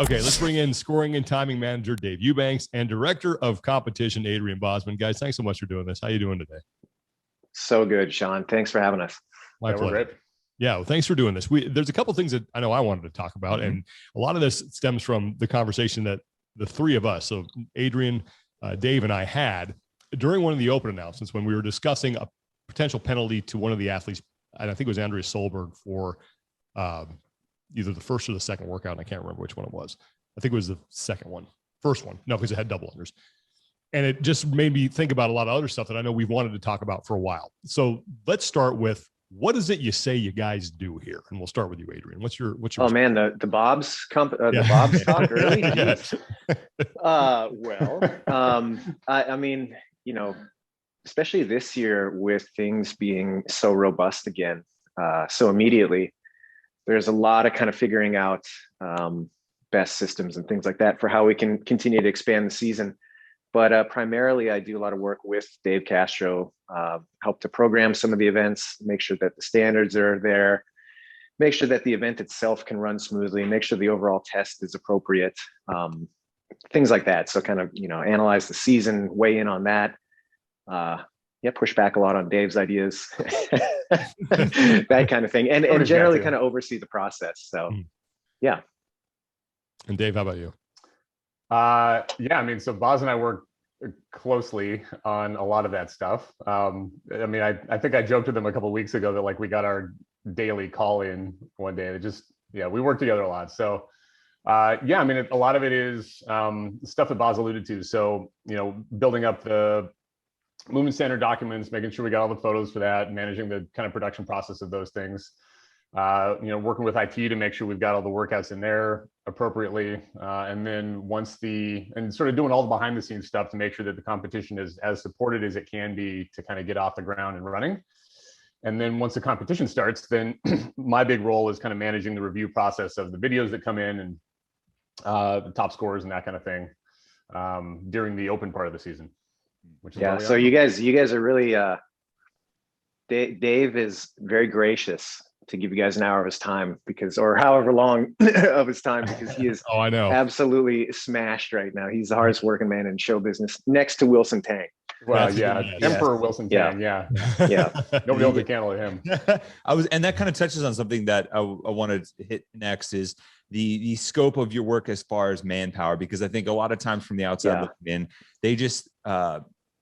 Okay, let's bring in scoring and timing manager Dave Eubanks and director of competition Adrian Bozman. Guys, thanks so much for doing this. How are you doing today? So good, Sean. Thanks for having us. My pleasure. Yeah, well, thanks for doing this. There's a couple things that I know I wanted to talk about, and a lot of this stems from the conversation that the three of us, so Adrian, Dave, and I had during one of the open announcements when we were discussing a potential penalty to one of the athletes. And I think it was Andrea Solberg for either the first or the second workout. And I can't remember which one it was. I think it was the second one. First one. No, because it had double unders. And it just made me think about a lot of other stuff that I know we've wanted to talk about for a while. So let's start with, what is it you say you guys do here? And we'll start with you, Adrian. What's your Oh man, the Bob's the Bob's talk early. I mean, you know, especially this year with things being so robust again, so immediately, there's a lot of kind of figuring out best systems and things like that for how we can continue to expand the season. But primarily, I do a lot of work with Dave Castro, help to program some of the events, make sure that the standards are there, make sure that the event itself can run smoothly, make sure the overall test is appropriate, things like that. So kind of, you know, analyze the season, weigh in on that. Push back a lot on Dave's ideas, that kind of thing. And generally kind of oversee the process. So, yeah. And Dave, how about you? Yeah, I mean, so Boz and I work closely on a lot of that stuff. I mean, I think I joked with them a couple of weeks ago that like we got our daily call in one day. We work together a lot. So yeah, I mean, a lot of it is stuff that Boz alluded to. So, you know, building up the movement standard documents, making sure we got all the photos for that, managing the kind of production process of those things. You know, working with IT to make sure we've got all the workouts in there appropriately. And then and sort of doing all the behind the scenes stuff to make sure that the competition is as supported as it can be to kind of get off the ground and running. And then once the competition starts, then my big role is kind of managing the review process of the videos that come in and the top scores and that kind of thing during the open part of the season. Which is so you guys are really, Dave is very gracious to give you guys an hour of his time or however long of his time, because he is I know, absolutely smashed right now. He's the hardest working man in show business next to Wilson Tang. Well, Emperor Wilson Tang. Yeah. Nobody else can handle him. And that kind of touches on something that I wanted to hit next is the scope of your work as far as manpower, because I think a lot of times from the outside looking in, they just,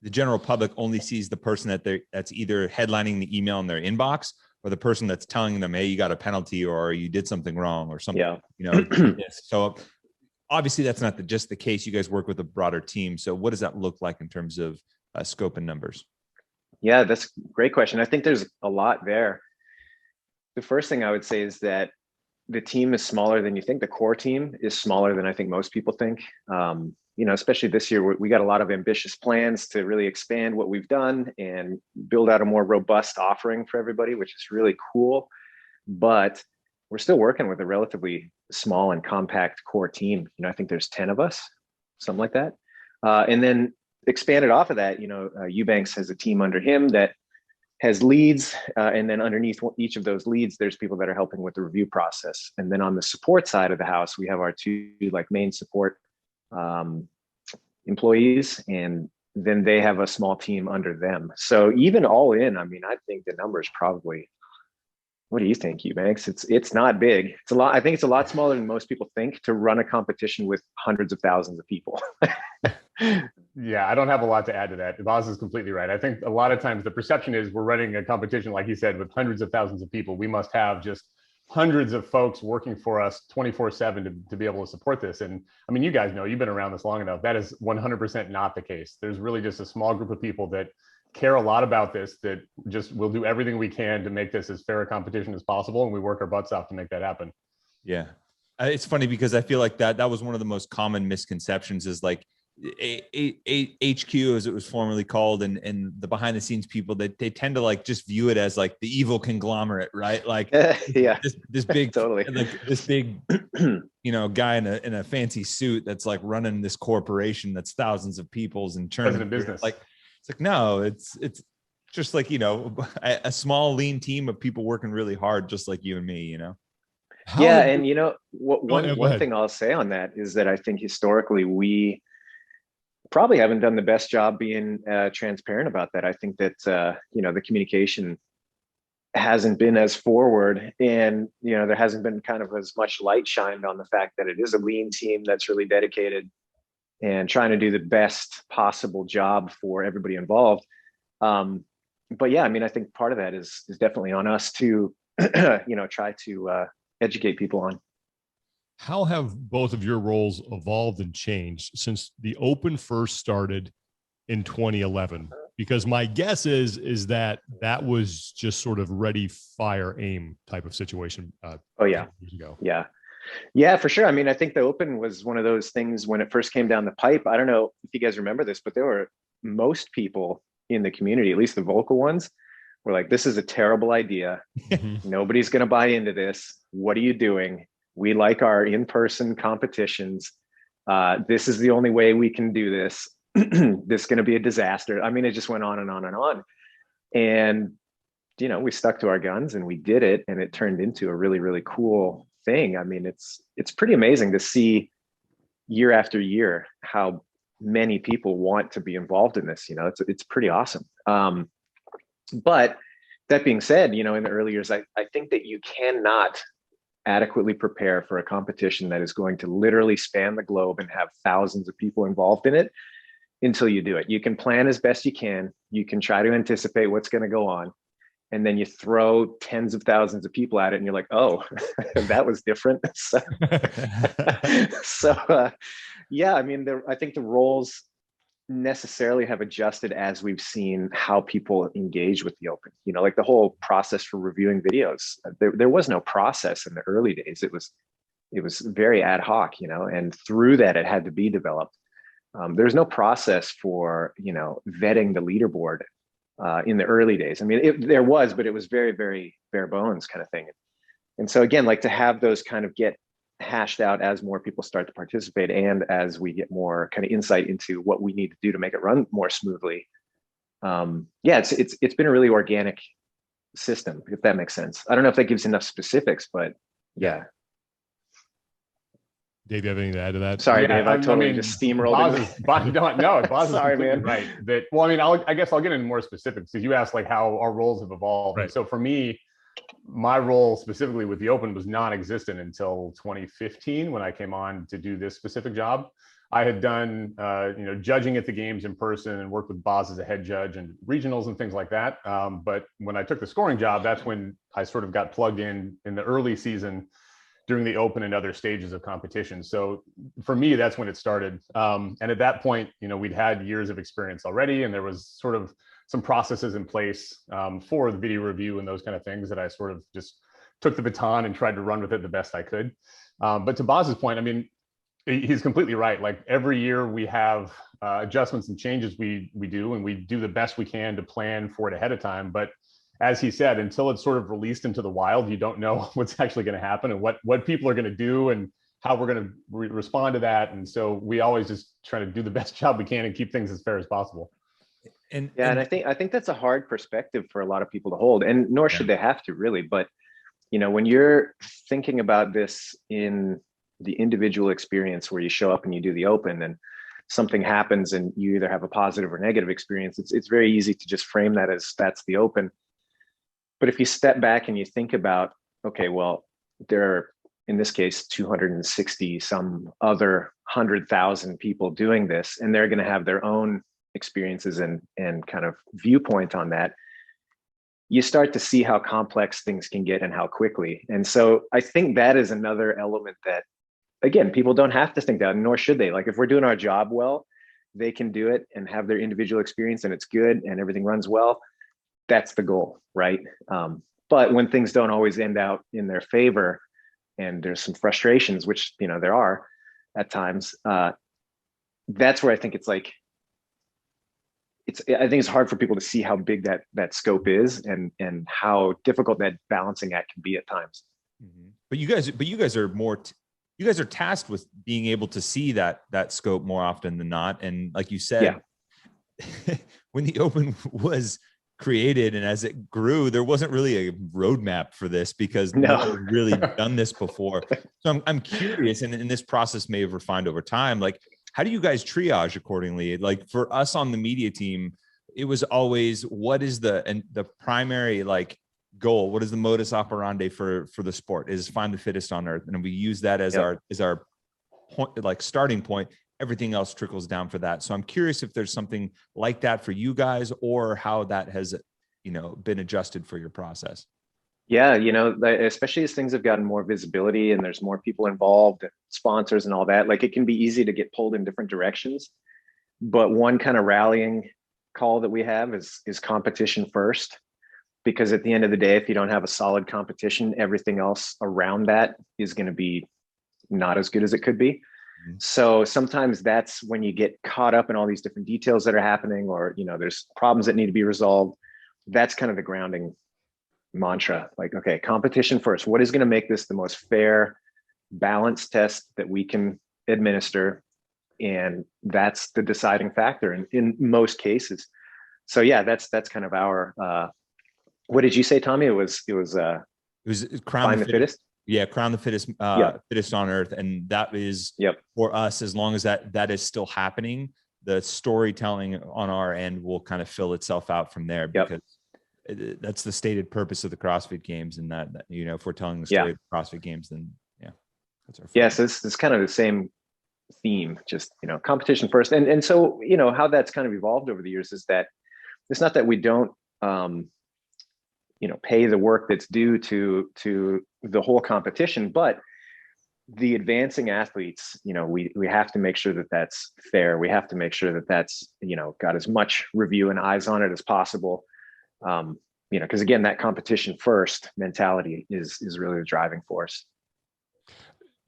the general public only sees the person that's either headlining the email in their inbox, or the person that's telling them, hey, you got a penalty or you did something wrong or something, you know. So obviously that's not just the case. You guys work with a broader team. So what does that look like in terms of scope and numbers? Yeah, that's a great question. I think there's a lot there. The first thing I would say is that the team is smaller than you think. The core team is smaller than I think most people think. You know, especially this year, we got a lot of ambitious plans to really expand what we've done and build out a more robust offering for everybody, which is really cool. But we're still working with a relatively small and compact core team. You know, I think there's 10 of us, something like that. And then expanded off of that, you know, Eubanks has a team under him that has leads. And then underneath each of those leads, there's people that are helping with the review process. And then on the support side of the house, we have our two main support employees, and then they have a small team under them. So even all in, I mean, I think the number is probably, what do you think, Eubanks? It's not big. It's a lot. I think it's a lot smaller than most people think to run a competition with hundreds of thousands of people. Yeah, I don't have a lot to add to that. Boz is completely right. I think a lot of times the perception is we're running a competition, like he said, with hundreds of thousands of people. We must have just hundreds of folks working for us 24/7 to be able to support this. And I mean, you guys know, you've been around this long enough. That is 100% not the case. There's really just a small group of people that care a lot about this, that just will do everything we can to make this as fair a competition as possible. And we work our butts off to make that happen. Yeah. It's funny because I feel like that was one of the most common misconceptions is like HQ, as it was formerly called, and the behind the scenes people, that they tend to like just view it as like the evil conglomerate, right? Like this big, totally, like this big, you know, guy in a fancy suit that's like running this corporation that's thousands of people's and turning business. Like it's like, no, it's just like, you know, a small lean team of people working really hard, just like you and me, you know. Yeah, and you know what? Go One ahead. thing I'll say on that is that I think historically we probably haven't done the best job being transparent about that. I think that you know, the communication hasn't been as forward, and you know, there hasn't been kind of as much light shined on the fact that it is a lean team that's really dedicated and trying to do the best possible job for everybody involved. But yeah, I mean, I think part of that is definitely on us to you know, try to educate people on. How have both of your roles evolved and changed since the Open first started in 2011? Because my guess is that that was just sort of ready, fire, aim type of situation. Oh yeah, years ago. Yeah, for sure. I mean, I think the Open was one of those things when it first came down the pipe. I don't know if you guys remember this, but there were most people in the community, at least the vocal ones, were like, "This is a terrible idea. Nobody's going to buy into this. What are you doing? We like our in-person competitions. This is the only way we can do this. This is going to be a disaster." I mean, it just went on and on and on. And, you know, we stuck to our guns and we did it, and it turned into a really, really cool thing. I mean, it's pretty amazing to see year after year how many people want to be involved in this. You know, it's pretty awesome. But that being said, you know, in the early years, I think that you cannot adequately prepare for a competition that is going to literally span the globe and have thousands of people involved in it until you do it. You can plan as best you can. You can try to anticipate what's going to go on. And then you throw tens of thousands of people at it and you're like, oh, that was different. Yeah, I mean, I think the roles necessarily have adjusted as we've seen how people engage with the Open. You know, like the whole process for reviewing videos, there was no process in the early days. It was very ad hoc, you know, and through that it had to be developed. There's no process for, you know, vetting the leaderboard in the early days. I mean, there was, but it was very, very bare bones kind of thing. And so again, like to have those kind of get hashed out as more people start to participate and as we get more kind of insight into what we need to do to make it run more smoothly. Yeah, it's been a really organic system, if that makes sense. I don't know if that gives enough specifics, but yeah. Dave, you have anything to add to that? Sorry, Dave, I totally just steamrolled. Boz Sorry, man. Right. That, well, I mean, I guess I'll get into more specifics because you asked like how our roles have evolved. Right. And so for me, my role specifically with the Open was non-existent until 2015 when I came on to do this specific job. I had done, you know, judging at the games in person and worked with Boz as a head judge and regionals and things like that. But when I took the scoring job, that's when I sort of got plugged in the early season during the Open and other stages of competition. So for me, that's when it started. And at that point, you know, we'd had years of experience already, and there was sort of some processes in place for the video review and those kind of things that I sort of just took the baton and tried to run with it the best I could. But to Boz's point, I mean, he's completely right. Like every year we have adjustments and changes we do, and we do the best we can to plan for it ahead of time. But as he said, until it's sort of released into the wild, you don't know what's actually going to happen and what people are going to do and how we're going to respond to that. And so we always just try to do the best job we can and keep things as fair as possible. And I think that's a hard perspective for a lot of people to hold, and nor should they have to really. But you know, when you're thinking about this in the individual experience where you show up and you do the Open and something happens and you either have a positive or negative experience, it's very easy to just frame that as that's the Open. But if you step back and you think about, okay, well, there are, in this case, 260 some other 100,000 people doing this, and they're going to have their own experiences and kind of viewpoint on that, you start to see how complex things can get and how quickly. And so I think that is another element that, again, people don't have to think that, nor should they. Like if we're doing our job well, they can do it and have their individual experience and it's good and everything runs well. That's the goal, right? But when things don't always end out in their favor and there's some frustrations, which, you know, there are at times, that's where I think it's like, I think it's hard for people to see how big that scope is and how difficult that balancing act can be at times. Mm-hmm. But you guys are more, you guys are tasked with being able to see that scope more often than not. And like you said, when the Open was created and as it grew, there wasn't really a roadmap for this because no one had really done this before. So I'm curious, and this process may have refined over time. Like, how do you guys triage accordingly? Like for us on the media team, it was always, what is the primary like goal? What is the modus operandi for the sport? Is find the fittest on earth, and we use that as our point, like starting point. Everything else trickles down for that. So I'm curious if there's something like that for you guys, or how that has, been adjusted for your process. Yeah, especially as things have gotten more visibility and there's more people involved, and sponsors and all that, like it can be easy to get pulled in different directions. But one kind of rallying call that we have is competition first, because at the end of the day, if you don't have a solid competition, everything else around that is going to be not as good as it could be. So sometimes that's when you get caught up in all these different details that are happening, or, there's problems that need to be resolved. That's kind of the grounding mantra. Like, okay, competition first. What is going to make this the most fair, balanced test that we can administer? And that's the deciding factor in most cases. So yeah, that's kind of our, what did you say, Tommy? It was Crown the Fittest. Yeah, crown the fittest, fittest on earth, and that is for us. As long as that is still happening, the storytelling on our end will kind of fill itself out from there, because that's the stated purpose of the CrossFit Games. And that if we're telling the story of the CrossFit Games, then that's our focus. Yeah, so it's kind of the same theme, just competition first, and so how that's kind of evolved over the years is that it's not that we don't pay the work that's due to the whole competition, but the advancing athletes, we have to make sure that that's fair. We have to make sure that that's, got as much review and eyes on it as possible. Because again, that competition first mentality is really the driving force.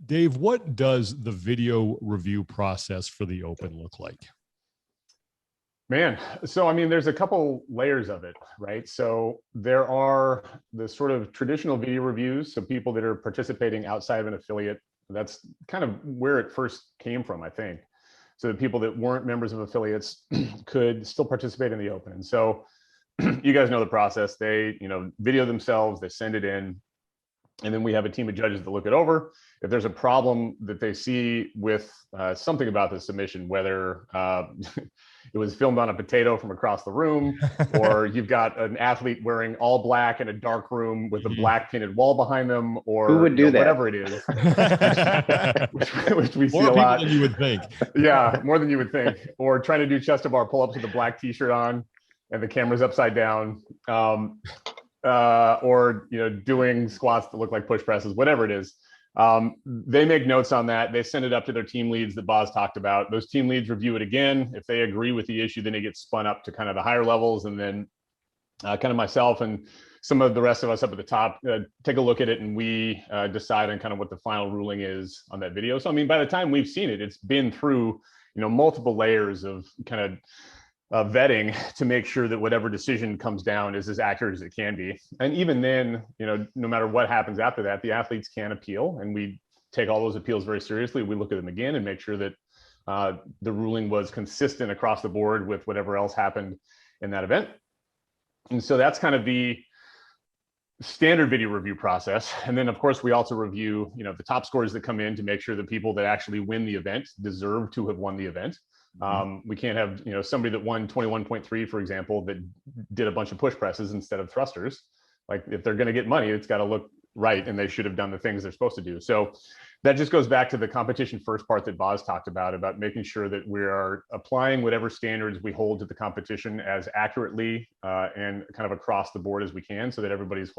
Dave, what does the video review process for the Open look like? Man, so I mean, there's a couple layers of it, right? So there are the sort of traditional video reviews. So people that are participating outside of an affiliate, that's kind of where it first came from, I think. So the people that weren't members of affiliates could still participate in the Open. And so you guys know the process. They, video themselves, they send it in, and then we have a team of judges that look it over. If there's a problem that they see with something about the submission, whether it was filmed on a potato from across the room, or you've got an athlete wearing all black in a dark room with a black painted wall behind them, or who would do that? Whatever it is, which we see more a lot. More than you would think. Yeah, more than you would think. Or trying to do chest to bar pull-ups with a black t-shirt on and the camera's upside down. Or doing squats that look like push presses, whatever it is. They make notes on that. They send it up to their team leads that Boz talked about. Those team leads review it again. If they agree with the issue, then it gets spun up to kind of the higher levels, and then kind of myself and some of the rest of us up at the top take a look at it, and we decide on kind of what the final ruling is on that video. So I mean, by the time we've seen it, it's been through multiple layers of kind of vetting to make sure that whatever decision comes down is as accurate as it can be. And even then, no matter what happens after that, the athletes can appeal, and we take all those appeals very seriously. We look at them again and make sure that the ruling was consistent across the board with whatever else happened in that event. And so that's kind of the standard video review process. And then of course we also review, the top scores that come in to make sure the people that actually win the event deserve to have won the event. We can't have, somebody that won 21.3, for example, that did a bunch of push presses instead of thrusters. Like if they're going to get money, it's got to look right, and they should have done the things they're supposed to do. So that just goes back to the competition first part that Boz talked about making sure that we are applying whatever standards we hold to the competition as accurately and kind of across the board as we can, so that everybody's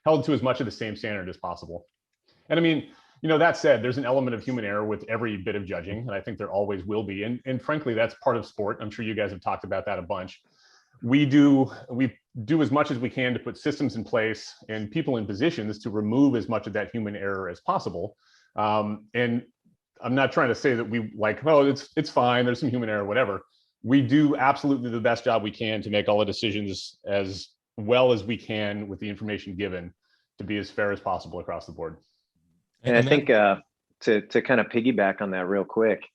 held to as much of the same standard as possible. And I mean, that said, there's an element of human error with every bit of judging, and I think there always will be. And frankly, that's part of sport. I'm sure you guys have talked about that a bunch. We do as much as we can to put systems in place and people in positions to remove as much of that human error as possible. And I'm not trying to say that we it's fine, there's some human error, whatever. We do absolutely the best job we can to make all the decisions as well as we can with the information given to be as fair as possible across the board. And I think to kind of piggyback on that real quick,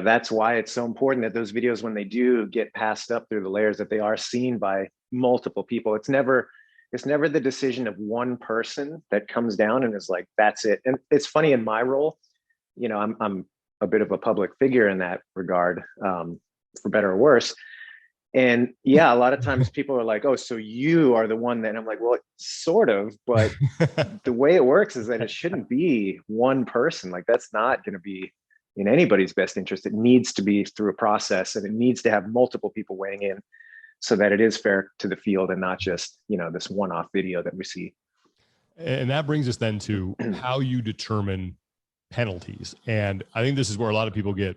that's why it's so important that those videos, when they do get passed up through the layers, that they are seen by multiple people. It's never the decision of one person that comes down and is like, that's it. And it's funny, in my role, I'm a bit of a public figure in that regard, for better or worse. And yeah, a lot of times people are like, oh, so you are the one that, I'm like, well, sort of, but the way it works is that it shouldn't be one person. Like, that's not going to be in anybody's best interest. It needs to be through a process, and it needs to have multiple people weighing in so that it is fair to the field and not just, this one-off video that we see. And that brings us then to how you determine penalties. And I think this is where a lot of people get,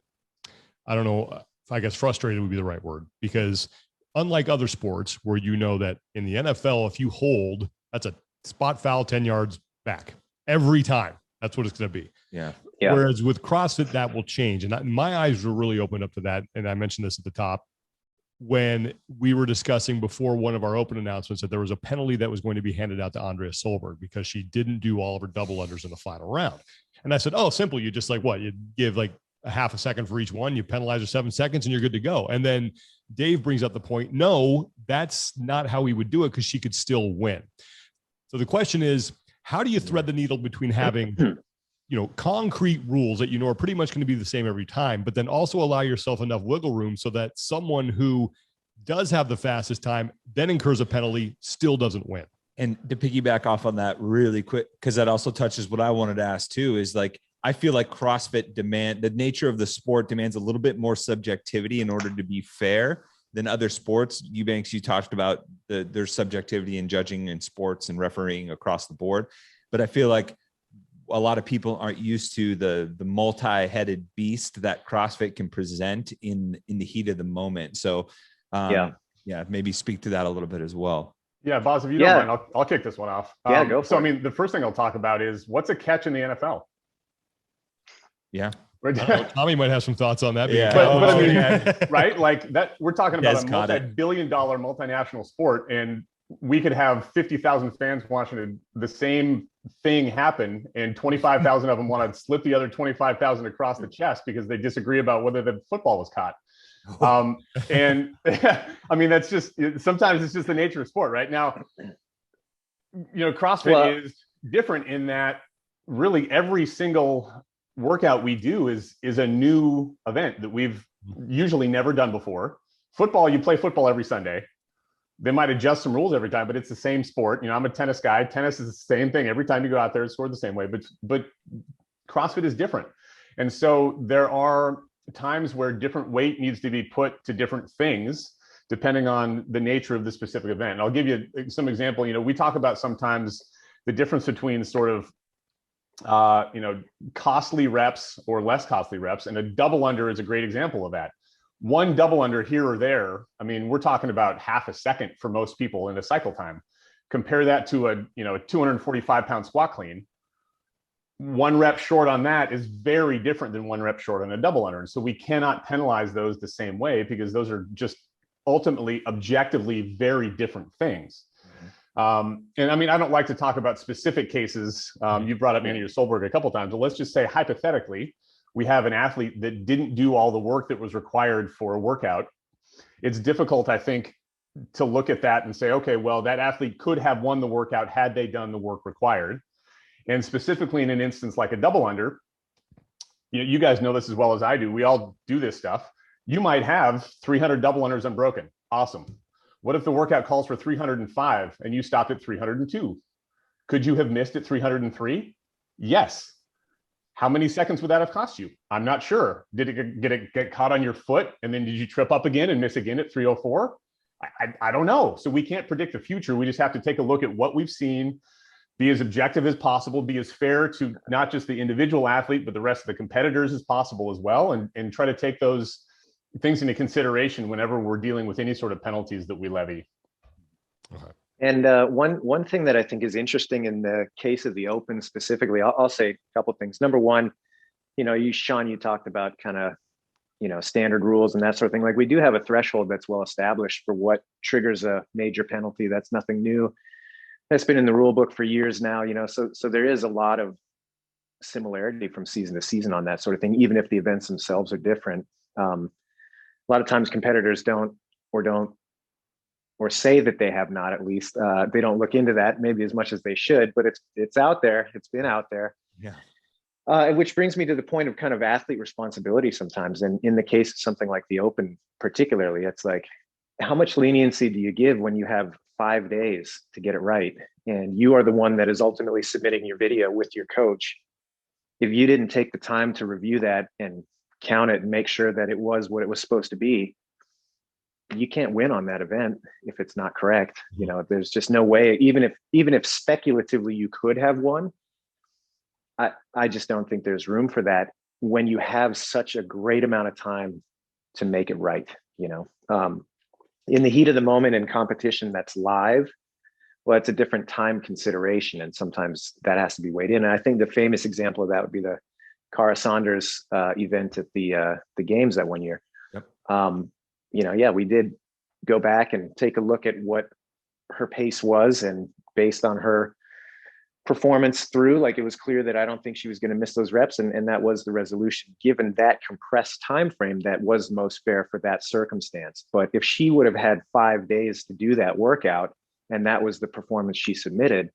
I don't know, I guess frustrated would be the right word, because unlike other sports where that in the NFL, if you hold, that's a spot foul 10 yards back every time. That's what it's going to be. Yeah. Whereas with CrossFit, that will change. And my eyes were really opened up to that. And I mentioned this at the top when we were discussing before one of our open announcements that there was a penalty that was going to be handed out to Andrea Solberg because she didn't do all of her double unders in the final round. And I said, oh, simple. You just you give a half a second for each one, you penalize her 7 seconds and you're good to go. And then Dave brings up the point, no, that's not how we would do it, because she could still win. So the question is, how do you thread the needle between having, concrete rules that are pretty much going to be the same every time, but then also allow yourself enough wiggle room so that someone who does have the fastest time then incurs a penalty still doesn't win? And to piggyback off on that really quick, because that also touches what I wanted to ask too, is I feel like CrossFit the nature of the sport demands a little bit more subjectivity in order to be fair than other sports. Eubanks, you talked about there's subjectivity in judging in sports and refereeing across the board. But I feel like a lot of people aren't used to the multi-headed beast that CrossFit can present in the heat of the moment. So maybe speak to that a little bit as well. Yeah, Boz, if you don't mind, I'll kick this one off. Go for it. The first thing I'll talk about is what's a catch in the NFL? Yeah. Tommy might have some thoughts on that. Yeah. But I mean, right? Like that, we're talking about a multi-billion-dollar multinational sport, and we could have 50,000 fans watching the same thing happen, and 25,000 of them want to slip the other 25,000 across the chest because they disagree about whether the football was caught. And I mean, that's just, sometimes it's just the nature of sport right now. CrossFit is different in that really every single workout we do is a new event that we've usually never done before. Football, you play football every Sunday. They might adjust some rules every time, but it's the same sport. I'm a tennis guy. Tennis is the same thing. Every time you go out there, it's scored the same way, but CrossFit is different. And so there are times where different weight needs to be put to different things depending on the nature of the specific event. And I'll give you some example. We talk about sometimes the difference between sort of costly reps or less costly reps, and a double under is a great example of that. One double under here or there, I mean, we're talking about half a second for most people in a cycle time. Compare that to a 245-pound squat clean. One rep short on that is very different than one rep short on a double under. And so we cannot penalize those the same way, because those are just ultimately objectively very different things. And I mean, I don't like to talk about specific cases. You brought up Andrea Solberg a couple of times, but let's just say hypothetically, we have an athlete that didn't do all the work that was required for a workout. It's difficult, I think, to look at that and say, okay, well, that athlete could have won the workout had they done the work required. And specifically in an instance like a double under, you guys know this as well as I do. We all do this stuff. You might have 300 double unders unbroken. Awesome. What if the workout calls for 305 and you stopped at 302? Could you have missed at 303? Yes. How many seconds would that have cost you? I'm not sure. Did it get caught on your foot? And then did you trip up again and miss again at 304? I don't know. So we can't predict the future. We just have to take a look at what we've seen, be as objective as possible, be as fair to not just the individual athlete, but the rest of the competitors as possible as well. And try to take those things into consideration whenever we're dealing with any sort of penalties that we levy. Okay. And one thing that I think is interesting in the case of the Open specifically, I'll say a couple of things. Number one, Sean, you talked about kind of, standard rules and that sort of thing. Like, we do have a threshold that's well established for what triggers a major penalty. That's nothing new. That's been in the rule book for years now, so there is a lot of similarity from season to season on that sort of thing, even if the events themselves are different. A lot of times competitors don't or say that they have not, at least. They don't look into that maybe as much as they should, but it's out there. It's been out there. Yeah. Which brings me to the point of kind of athlete responsibility sometimes. And in the case of something like the Open, particularly, it's like, how much leniency do you give when you have 5 days to get it right? And you are the one that is ultimately submitting your video with your coach. If you didn't take the time to review that and count it and make sure that it was what it was supposed to be, you can't win on that event if it's not correct. You know, there's just no way, even if speculatively you could have won, I just don't think there's room for that when you have such a great amount of time to make it right. You know, in the heat of the moment in competition that's live, well, it's a different time consideration, and sometimes that has to be weighed in. And I think the famous example of that would be the Cara Saunders event at the games that one year. Yep. You know, yeah, we did go back and take a look at what her pace was, and based on her performance through, like, it was clear that I don't think she was going to miss those reps, and that was the resolution. Given that compressed time frame, that was most fair for that circumstance. But if she would have had 5 days to do that workout, and that was the performance she submitted,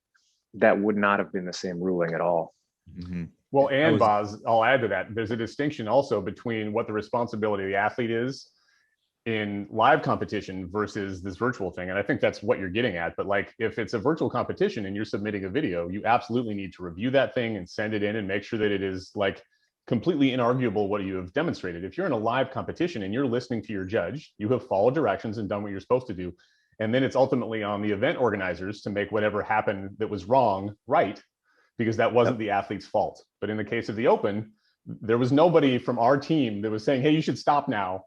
that would not have been the same ruling at all. Mm-hmm. Well, and Boz, I'll add to that. There's a distinction also between what the responsibility of the athlete is in live competition versus this virtual thing. And I think that's what you're getting at. But like, if it's a virtual competition and you're submitting a video, you absolutely need to review that thing and send it in and make sure that it is like completely inarguable what you have demonstrated. If you're in a live competition and you're listening to your judge, you have followed directions and done what you're supposed to do. And then it's ultimately on the event organizers to make whatever happened that was wrong right, because that wasn't the athlete's fault. But in the case of the Open, there was nobody from our team that was saying, hey, you should stop now.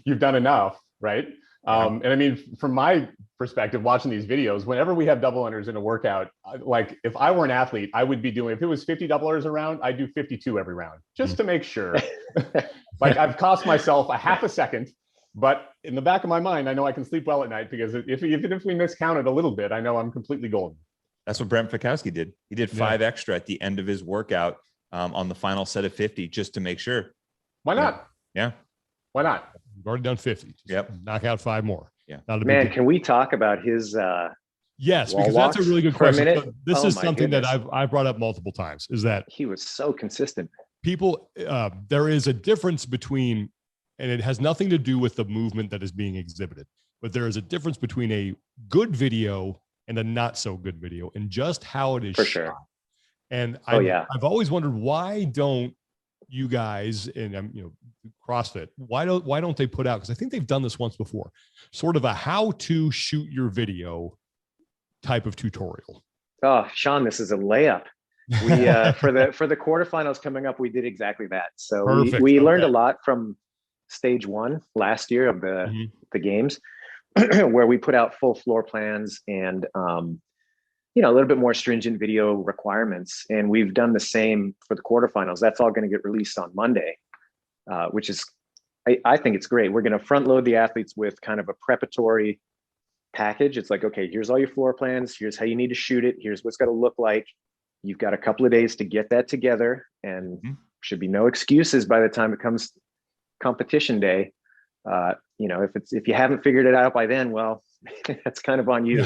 You've done enough, right? And I mean, from my perspective, watching these videos, whenever we have double unders in a workout, like if I were an athlete, I would be doing, if it was 50 double unders a round, I'd do 52 every round, just to make sure. Like, I've cost myself a half a second, but in the back of my mind, I know I can sleep well at night, because even if we miscounted a little bit, I know I'm completely golden. That's what Brent Fikowski did. He did 5 extra at the end of his workout on the final set of 50, just to make sure. Why not? Yeah. Why not? We've already done 50. Just knock out 5 more. Yeah. Man, can we talk about his yes, because that's a really good question. So this is something goodness. that I've brought up multiple times, is that he was so consistent. People, there is a difference between, and it has nothing to do with the movement that is being exhibited, but there is a difference between a good video and a not so good video, and just how it is For shot. sure. And I've always wondered, why don't you guys in CrossFit, why don't they put out, because I think they've done this once before, sort of a how to shoot your video type of tutorial? Oh, Sean, this is a layup. We for the quarterfinals coming up, we did exactly that. So we learned a lot from stage 1 last year of the games, where we put out full floor plans and a little bit more stringent video requirements. And we've done the same for the quarterfinals. That's all going to get released on Monday, which is, I think it's great. We're going to front load the athletes with kind of a preparatory package. It's like, okay, here's all your floor plans. Here's how you need to shoot it. Here's what's got to look like. You've got a couple of days to get that together, and should be no excuses by the time it comes competition day. If you haven't figured it out by then, well, that's kind of on you,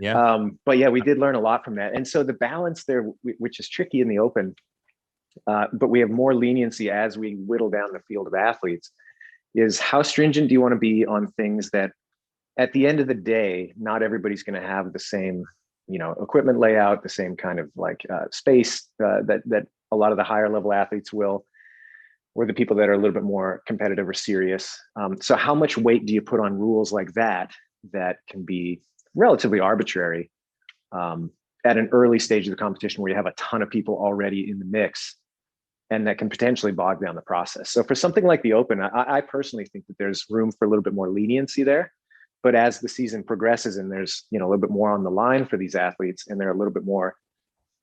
Yeah. But yeah, we did learn a lot from that. And so the balance there, which is tricky in the Open, but we have more leniency as we whittle down the field of athletes, is how stringent do you want to be on things that at the end of the day, not everybody's going to have the same, equipment layout, the same kind of space that a lot of the higher level athletes will, or the people that are a little bit more competitive or serious. So how much weight do you put on rules like that can be relatively arbitrary at an early stage of the competition, where you have a ton of people already in the mix, and that can potentially bog down the process? So for something like the Open, I personally think that there's room for a little bit more leniency there. But as the season progresses and there's a little bit more on the line for these athletes, and they're a little bit more,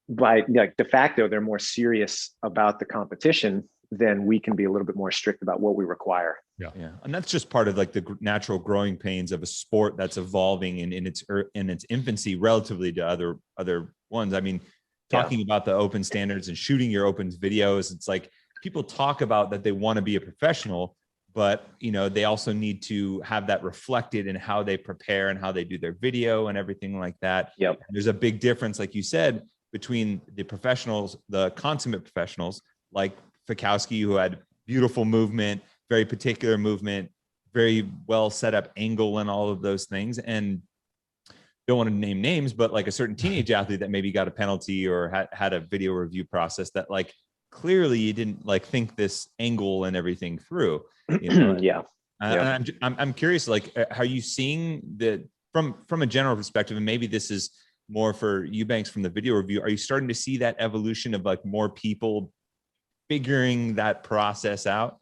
de facto, they're more serious about the competition, then we can be a little bit more strict about what we require. Yeah. And that's just part of the natural growing pains of a sport that's evolving in its infancy relatively to other ones. I mean, talking about the Open standards and shooting your Open videos, it's like people talk about that they want to be a professional, but they also need to have that reflected in how they prepare and how they do their video and everything like that. Yep. There's a big difference, like you said, between the professionals, the consummate professionals like Fikowski, who had beautiful movement, very particular movement, very well set up angle and all of those things. And don't want to name names, but like a certain teenage athlete that maybe got a penalty or had a video review process that like clearly you didn't like think this angle and everything through. Yeah. I'm curious, like, are you seeing that from a general perspective, and maybe this is more for Eubanks from the video review, are you starting to see that evolution of like more people figuring that process out?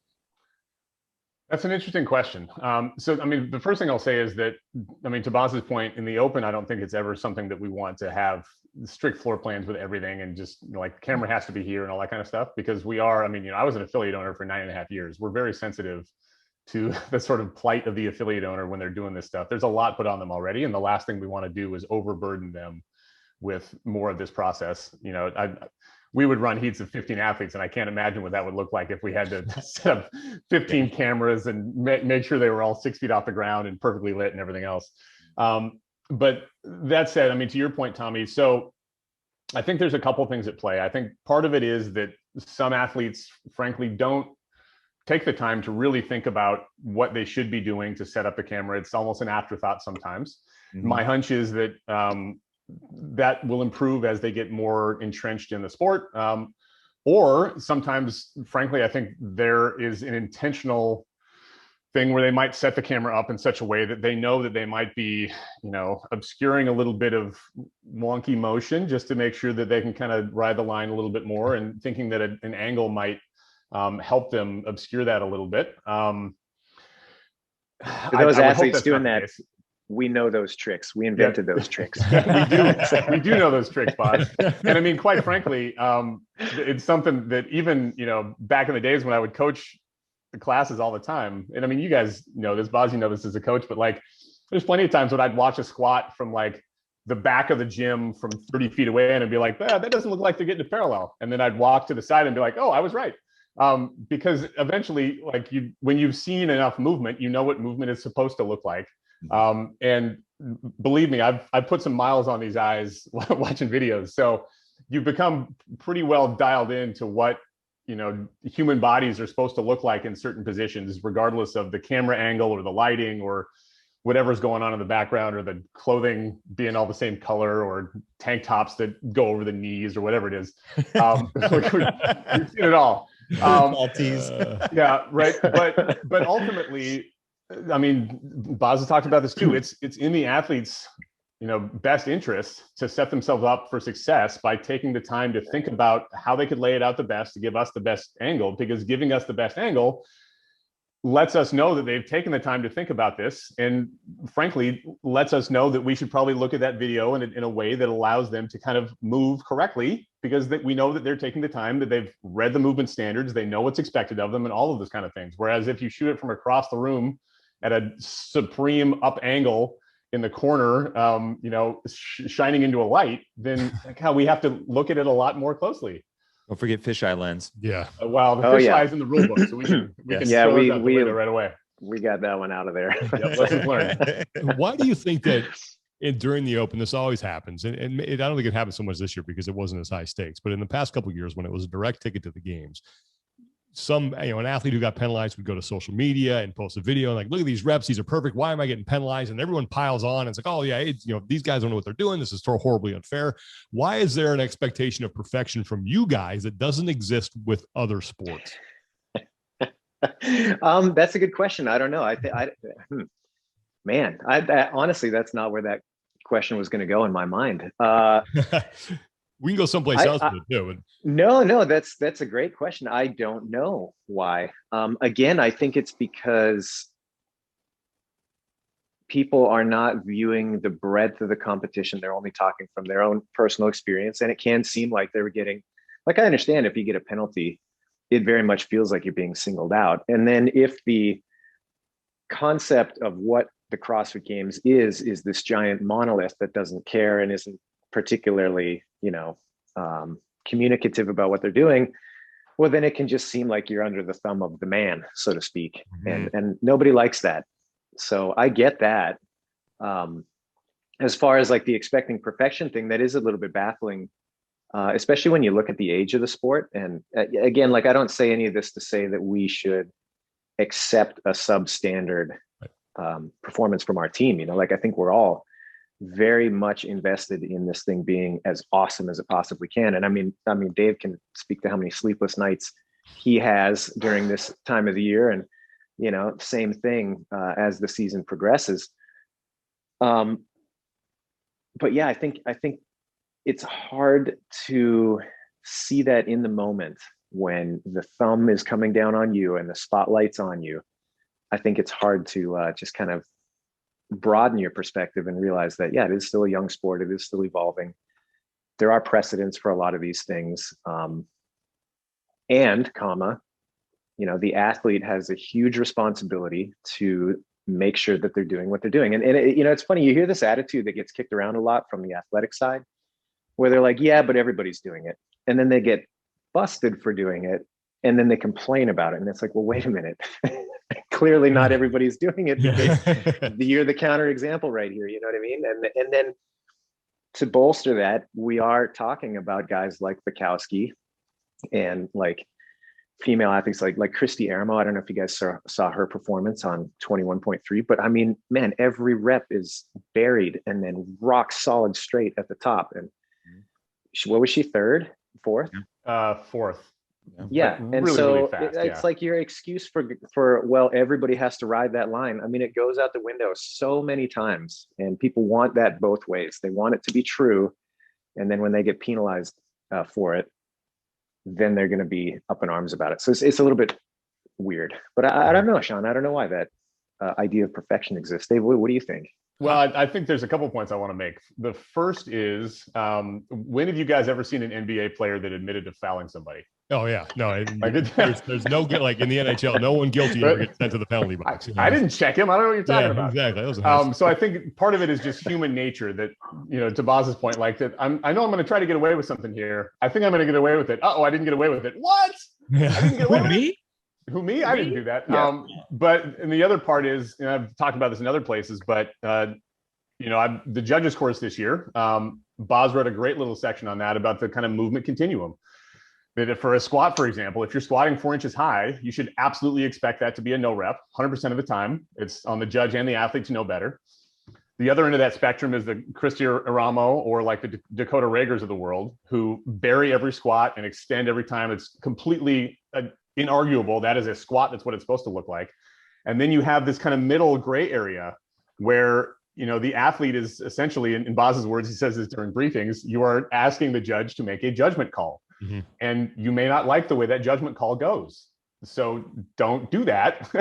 That's an interesting question. So, I mean, the first thing I'll say is that, I mean, to Boz's point, in the open, I don't think it's ever something that we want to have strict floor plans with everything and just like camera has to be here and all that kind of stuff, because we are, I mean, I was an affiliate owner for 9.5 years. We're very sensitive to the sort of plight of the affiliate owner when they're doing this stuff. There's a lot put on them already. And the last thing we want to do is overburden them with more of this process. We would run heats of 15 athletes, and I can't imagine what that would look like if we had to set up 15 cameras and make sure they were all 6 feet off the ground and perfectly lit and everything else. But that said, I mean, to your point, Tommy, so I think there's a couple things at play. I think part of it is that some athletes, frankly, don't take the time to really think about what they should be doing to set up the camera. It's almost an afterthought sometimes. Mm-hmm. My hunch is that that will improve as they get more entrenched in the sport. Or sometimes, frankly, I think there is an intentional thing where they might set the camera up in such a way that they know that they might be, obscuring a little bit of wonky motion just to make sure that they can kind of ride the line a little bit more, and thinking that an angle might help them obscure that a little bit. For those athletes doing that, we know those tricks. We invented those tricks. we do know those tricks, Boz. And I mean, quite frankly, it's something that even, back in the days when I would coach the classes all the time. And I mean, you guys know this, Boz, this as a coach, but like, there's plenty of times when I'd watch a squat from like the back of the gym from 30 feet away, and I'd be like, that doesn't look like they're getting a parallel. And then I'd walk to the side and be like, oh, I was right. Because eventually, like when you've seen enough movement, you know what movement is supposed to look like. And believe me, I've put some miles on these eyes watching videos. So you've become pretty well dialed into what, human bodies are supposed to look like in certain positions, regardless of the camera angle or the lighting or whatever's going on in the background, or the clothing being all the same color, or tank tops that go over the knees or whatever it is. We've seen it all. Yeah, right. But ultimately, I mean, Boz has talked about this too. It's in the athletes' best interest to set themselves up for success by taking the time to think about how they could lay it out the best to give us the best angle, because giving us the best angle lets us know that they've taken the time to think about this, and frankly lets us know that we should probably look at that video in a way that allows them to kind of move correctly, because we know that they're taking the time, that they've read the movement standards, they know what's expected of them, and all of those kind of things. Whereas if you shoot it from across the room at a supreme up angle in the corner, shining into a light, then we have to look at it a lot more closely. Don't forget fisheye lens. Yeah. Well, the fisheye is in the rule book, so we can throw it out the window right away. We got that one out of there. Yep, lessons learned. Why do you think that during the Open, this always happens, and I don't think it happened so much this year because it wasn't as high stakes, but in the past couple of years when it was a direct ticket to the games, an athlete who got penalized would go to social media and post a video and like, look at these reps, these are perfect, why am I getting penalized? And everyone piles on, and it's like, oh yeah, these guys don't know what they're doing, this is so horribly unfair. Why is there an expectation of perfection from you guys that doesn't exist with other sports? That's a good question. I don't know. I honestly, that's not where that question was going to go in my mind. We can go someplace else with it too. No, that's a great question. I don't know why. Again, I think it's because people are not viewing the breadth of the competition. They're only talking from their own personal experience, and it can seem like they were getting, like, I understand if you get a penalty, it very much feels like you're being singled out. And then if the concept of what the CrossFit Games is this giant monolith that doesn't care and isn't particularly communicative about what they're doing, well, then it can just seem like you're under the thumb of the man, so to speak. Mm-hmm. And nobody likes that. So I get that. As far as like the expecting perfection thing, that is a little bit baffling, especially when you look at the age of the sport. And again, like, I don't say any of this to say that we should accept a substandard performance from our team. You know, like, I think we're all very much invested in this thing being as awesome as it possibly can. And I mean, Dave can speak to how many sleepless nights he has during this time of the year, and, you know, same thing as the season progresses. But yeah, I think it's hard to see that in the moment when the thumb is coming down on you and the spotlight's on you. I think it's hard to just kind of broaden your perspective and realize that, yeah, it is still a young sport. It is still evolving. There are precedents for a lot of these things. And you know, the athlete has a huge responsibility to make sure that they're doing what they're doing. And you know, it's funny, you hear this attitude that gets kicked around a lot from the athletic side, where they're like, yeah, but everybody's doing it. And then they get busted for doing it. And then they complain about it. And it's like, well, wait a minute. Clearly not everybody's doing it, because you're the counter example right here. You know what I mean? And then to bolster that, we are talking about guys like Bukowski and like female athletes like Christy Aramo. I don't know if you guys saw her performance on 21.3, but I mean, man, every rep is buried and then rock solid straight at the top. And what was she, third, fourth? Fourth. Yeah. And really, so really fast, it's like your excuse for, well, everybody has to ride that line. I mean, it goes out the window so many times, and people want that both ways. They want it to be true. And then when they get penalized for it, then they're going to be up in arms about it. So it's a little bit weird, but I don't know, Sean, I don't know why that idea of perfection exists. Dave, what do you think? Well, I think there's a couple points I want to make. The first is, when have you guys ever seen an NBA player that admitted to fouling somebody? Oh yeah, no, there's no, like in the NHL, no one guilty ever gets sent to the penalty box. You know? I didn't check him. I don't know what you're talking about. Exactly. So I think part of it is just human nature that, you know, to Boz's point, like that, I know I'm going to try to get away with something here. I think I'm going to get away with it. Oh, I didn't get away with it. What? I didn't get away with it. Who, me? I didn't do that. Yeah. But and the other part is, and I've talked about this in other places, but you know, the judges course this year, Boz wrote a great little section on that about the kind of movement continuum. That for a squat, for example, if you're squatting 4 inches high, you should absolutely expect that to be a no rep 100% of the time. It's on the judge and the athlete to know better. The other end of that spectrum is the Christy Aramo or like the Dakota Ragers of the world, who bury every squat and extend every time. It's completely inarguable. That is a squat. That's what it's supposed to look like. And then you have this kind of middle gray area where, you know, the athlete is essentially, in Boz's words, he says this during briefings, you are asking the judge to make a judgment call. Mm-hmm. And you may not like the way that judgment call goes. So don't do that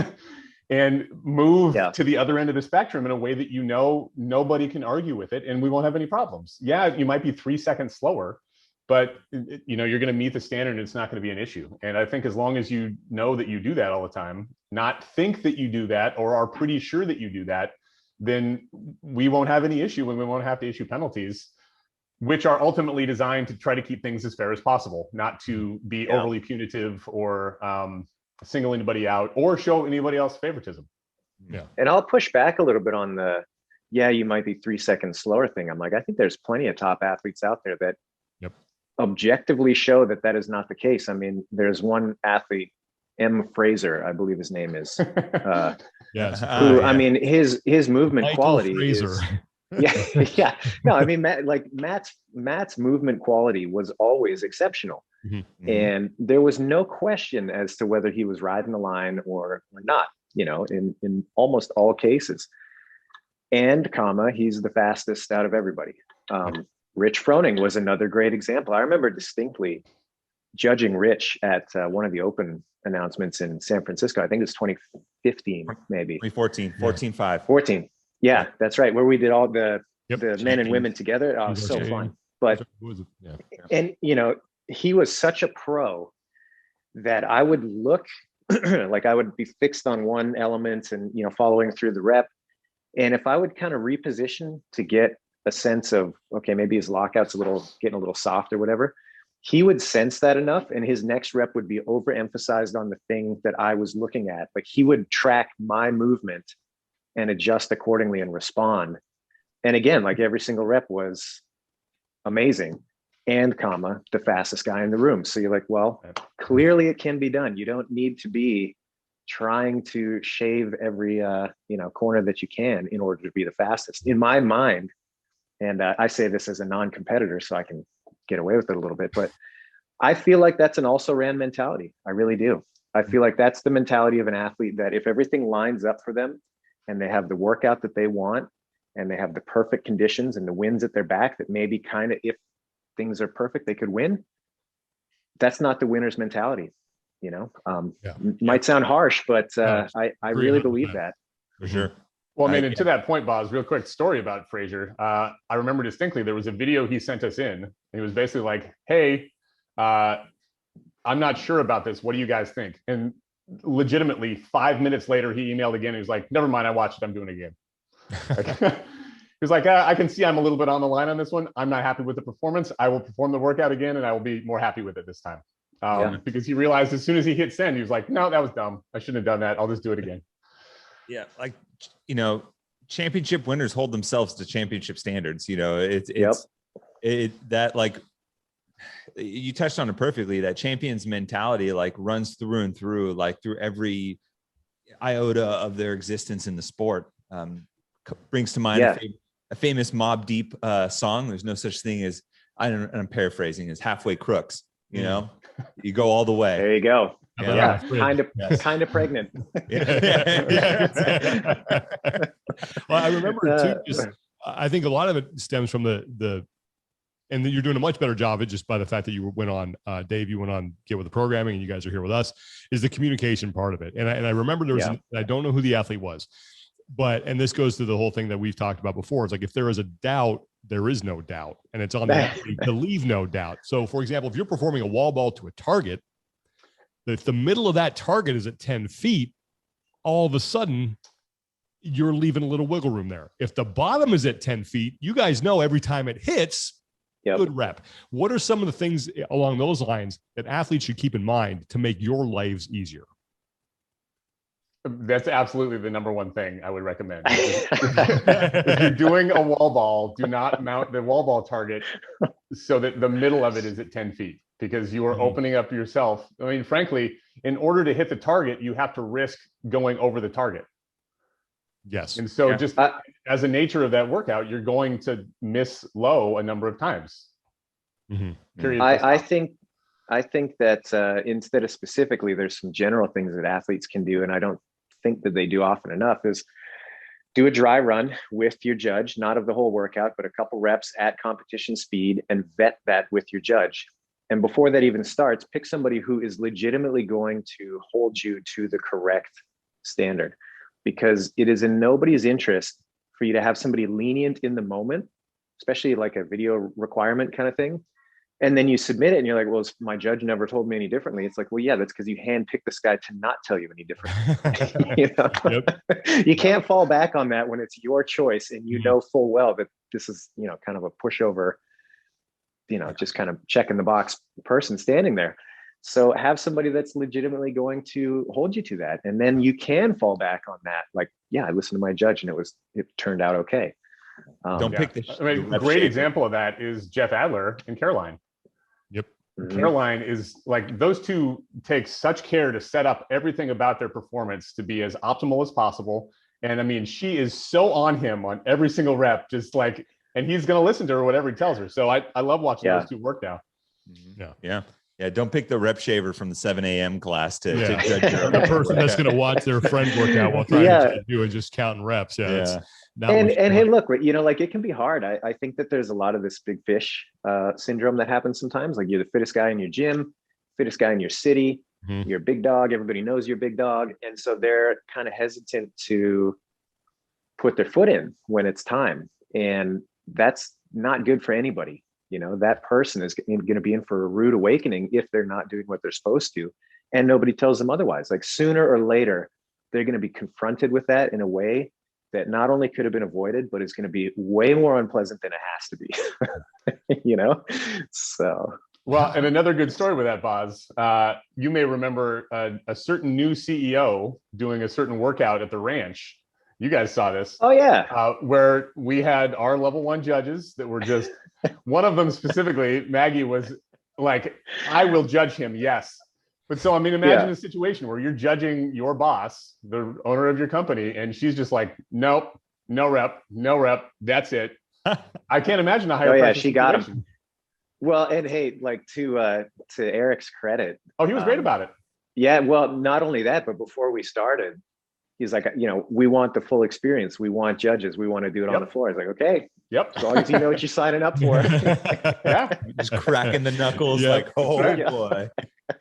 and move to the other end of the spectrum in a way that, you know, nobody can argue with it and we won't have any problems. Yeah, you might be 3 seconds slower, but, you know, you're going to meet the standard and it's not going to be an issue. And I think as long as you know that you do that all the time, not think that you do that or are pretty sure that you do that, then we won't have any issue and we won't have to issue penalties, which are ultimately designed to try to keep things as fair as possible, not to be overly punitive or single anybody out or show anybody else favoritism. Yeah. And I'll push back a little bit on the, you might be 3 seconds slower thing. I'm like, I think there's plenty of top athletes out there that objectively show that that is not the case. I mean, there's one athlete, M. Fraser, I believe his name is, I mean, his movement Michael quality Fraser. is, no, I mean, Matt's movement quality was always exceptional. Mm-hmm. And there was no question as to whether he was riding the line or not, you know, in almost all cases. And he's the fastest out of everybody. Rich Froning was another great example. I remember distinctly judging Rich at one of the open announcements in San Francisco. I think it was 2015, maybe 2014, 14-5. 14. Yeah, that's right. Where we did all the men and women together. Oh, so fun. But, and you know, he was such a pro that I would look like I would be fixed on one element and, you know, following through the rep. And if I would kind of reposition to get a sense of, okay, maybe his lockout's getting a little soft or whatever, he would sense that enough, and his next rep would be overemphasized on the thing that I was looking at. Like he would track my movement and adjust accordingly and respond. And again, like every single rep was amazing and the fastest guy in the room. So you're like, well, clearly it can be done. You don't need to be trying to shave every corner that you can in order to be the fastest, in my mind. And I say this as a non-competitor, so I can get away with it a little bit, but I feel like that's an also ran mentality. I really do. I feel like that's the mentality of an athlete, that if everything lines up for them and they have the workout that they want and they have the perfect conditions and the winds at their back, that maybe kind of, if things are perfect, they could win. That's not the winner's mentality, Might sound harsh, but I really believe that. For sure. Well, I mean, and to that point, Boz, real quick story about Frazier. I remember distinctly, there was a video he sent us in, and he was basically like, hey, I'm not sure about this. What do you guys think? And legitimately 5 minutes later, he emailed again. He was like, never mind, I watched it. I'm doing it again. He was like, I can see I'm a little bit on the line on this one. I'm not happy with the performance. I will perform the workout again, and I will be more happy with it this time. Because he realized as soon as he hit send, he was like, no, that was dumb. I shouldn't have done that. I'll just do it again. Yeah. Like, championship winners hold themselves to championship standards. You touched on it perfectly. That champion's mentality like runs through and through, like through every iota of their existence in the sport. Brings to mind a famous Mobb Deep song. There's no such thing as, I'm paraphrasing, as halfway crooks. You go all the way. There you go. Yeah. Kind of pregnant. Well, I remember too, I think a lot of it stems from and you're doing a much better job of it just by the fact that you went on, Dave, you went on Get With The Programming, and you guys are here with us, is the communication part of it. And I remember there was, I don't know who the athlete was, and this goes to the whole thing that we've talked about before. It's like, if there is a doubt, there is no doubt. And it's on the athlete to leave no doubt. So for example, if you're performing a wall ball to a target, if the middle of that target is at 10 feet, all of a sudden you're leaving a little wiggle room there. If the bottom is at 10 feet, you guys know every time it hits, good rep. What are some of the things along those lines that athletes should keep in mind to make your lives easier? That's absolutely the number one thing I would recommend. If you're doing a wall ball, do not mount the wall ball target so that the middle of it is at 10 feet, because you are opening up yourself. I mean, frankly, in order to hit the target, you have to risk going over the target. Yes. And so just as a nature of that workout, you're going to miss low a number of times. Period. I think that instead of specifically, there's some general things that athletes can do, and I don't think that they do often enough, is do a dry run with your judge, not of the whole workout, but a couple reps at competition speed, and vet that with your judge. And before that even starts, pick somebody who is legitimately going to hold you to the correct standard, because it is in nobody's interest for you to have somebody lenient in the moment, especially like a video requirement kind of thing. And then you submit it and you're like, well, my judge never told me any differently. It's like, well, yeah, that's because you handpicked this guy to not tell you any different. You can't fall back on that when it's your choice and you know full well that this is, kind of a pushover, just kind of checking the box person standing there. So have somebody that's legitimately going to hold you to that. And then you can fall back on that. Like, yeah, I listened to my judge and it turned out okay. Don't pick the. I mean, a great example of that is Jeff Adler and Caroline. Yep. Caroline is like, those two take such care to set up everything about their performance to be as optimal as possible. And I mean, she is so on him on every single rep, just like, and he's going to listen to her, whatever he tells her. So I love watching those two work now. Yeah. Don't pick the rep shaver from the 7 a.m. class to judge your the person that's going to watch their friend work out while trying to do and just counting reps. And hey, look, like it can be hard. I think that there's a lot of this big fish syndrome that happens sometimes. Like, you're the fittest guy in your gym, fittest guy in your city, you're a big dog. Everybody knows you're a big dog. And so they're kind of hesitant to put their foot in when it's time. And that's not good for anybody. That person is going to be in for a rude awakening if they're not doing what they're supposed to. And nobody tells them otherwise. Like, sooner or later, they're going to be confronted with that in a way that not only could have been avoided, but it's going to be way more unpleasant than it has to be. So Well, and another good story with that, Boz. You may remember a certain new CEO doing a certain workout at the ranch. You guys saw this. Oh yeah. Where we had our level 1 judges that were just, one of them specifically, Maggie, was like, I will judge him, yes. But so, I mean, imagine a situation where you're judging your boss, the owner of your company, and she's just like, nope, no rep, that's it. I can't imagine a higher pressure she got him. Well, and hey, like to Eric's credit. Oh, he was great about it. Yeah, well, not only that, but before we started, he's like, we want the full experience. We want judges. We want to do it on the floor. I was like, okay. Yep. As long as you know what you're signing up for. Yeah. Just cracking the knuckles like, oh boy.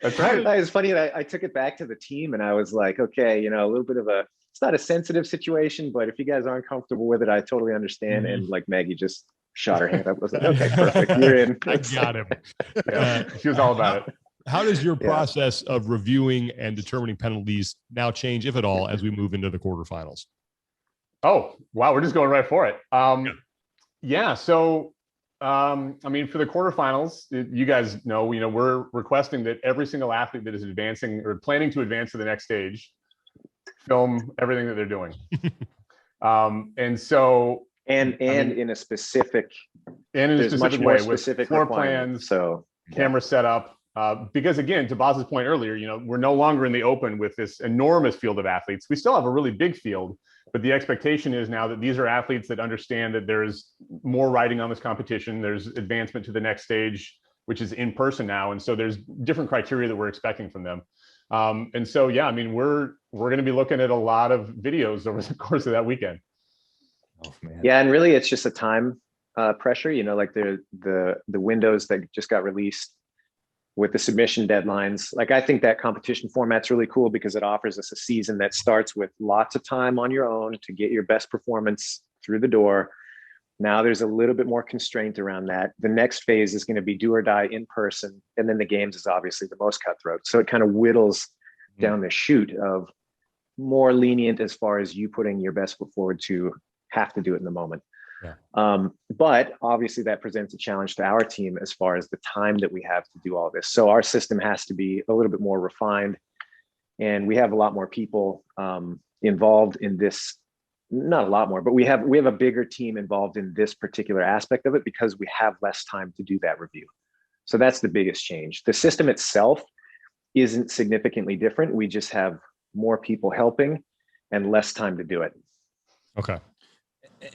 That's right. It's funny. I took it back to the team and I was like, okay, a little bit of it's not a sensitive situation, but if you guys aren't comfortable with it, I totally understand. And like Maggie just shot her hand up. I was like, okay, perfect. You're in. I got him. She was all about it. How does your process of reviewing and determining penalties now change, if at all, as we move into the quarterfinals? Oh, wow. We're just going right for it. Yeah. So, I mean, for the quarterfinals, you guys know, we're requesting that every single athlete that is advancing or planning to advance to the next stage film everything that they're doing. And so, and in a specific, much more way specific with floor plans, so camera setup. Because again, to Boz's point earlier, we're no longer in the open with this enormous field of athletes. We still have a really big field, but the expectation is now that these are athletes that understand that there's more riding on this competition. There's advancement to the next stage, which is in person now. And so there's different criteria that we're expecting from them. And so, yeah, I mean, we're going to be looking at a lot of videos over the course of that weekend. Oh, man. Yeah. And really it's just a time pressure, like the windows that just got released with the submission deadlines. Like, I think that competition format's really cool because it offers us a season that starts with lots of time on your own to get your best performance through the door. Now there's a little bit more constraint around that. The next phase is going to be do or die in person. And then the games is obviously the most cutthroat. So it kind of whittles down the chute of more lenient as far as you putting your best foot forward to have to do it in the moment. Yeah. But obviously that presents a challenge to our team as far as the time that we have to do all this. So our system has to be a little bit more refined, and we have a lot more people involved in this. Not a lot more, but we have a bigger team involved in this particular aspect of it because we have less time to do that review. So that's the biggest change. The system itself isn't significantly different. We just have more people helping and less time to do it. Okay.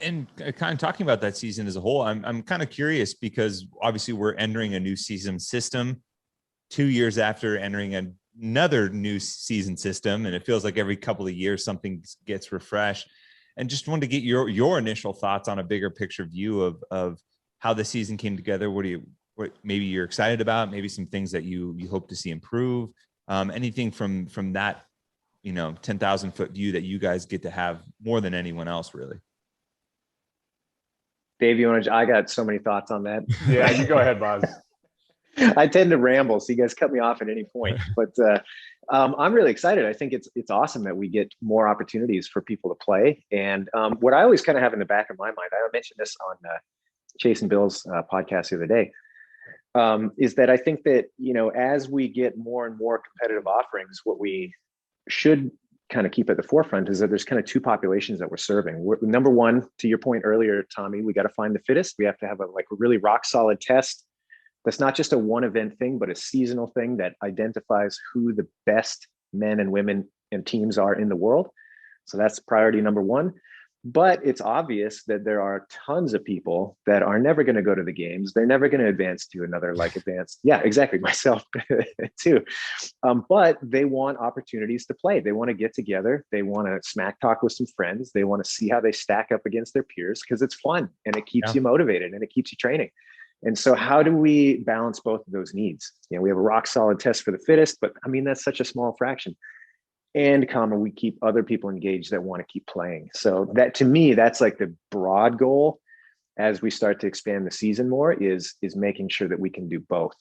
And kind of talking about that season as a whole, I'm kind of curious because obviously we're entering a new season system 2 years after entering another new season system. And it feels like every couple of years something gets refreshed. And just wanted to get your initial thoughts on a bigger picture view of how the season came together. What maybe you're excited about, maybe some things that you hope to see improve, anything from that, 10,000 foot view that you guys get to have more than anyone else, really. Dave, I got so many thoughts on that. Yeah, you go ahead, Boz. I tend to ramble, so you guys cut me off at any point. But I'm really excited. I think it's awesome that we get more opportunities for people to play. And what I always kind of have in the back of my mind, I mentioned this on Chase and Bill's podcast the other day, is that I think that, as we get more and more competitive offerings, what we should kind of keep at the forefront is that there's kind of two populations that we're serving. Number one, to your point earlier, Tommy, we got to find the fittest. We have to have a really rock solid test. That's not just a one event thing, but a seasonal thing that identifies who the best men and women and teams are in the world. So that's priority number one. But it's obvious that there are tons of people that are never going to go to the games. They're never going to advance to another advanced. Yeah, exactly. Myself too. But they want opportunities to play. They want to get together. They want to smack talk with some friends. They want to see how they stack up against their peers because it's fun and it keeps you motivated and it keeps you training. And so how do we balance both of those needs? We have a rock solid test for the fittest, but I mean, that's such a small fraction. And we keep other people engaged that want to keep playing. So that, to me, that's like the broad goal as we start to expand the season more is making sure that we can do both.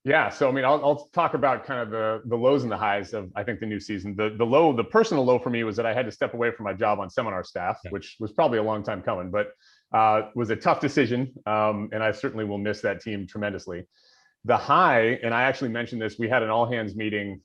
Yeah. So, I mean, I'll talk about kind of the lows and the highs of, I think, the new season. The personal low for me was that I had to step away from my job on seminar staff, which was probably a long time coming, but was a tough decision. And I certainly will miss that team tremendously. The high, and I actually mentioned this, we had an all hands meeting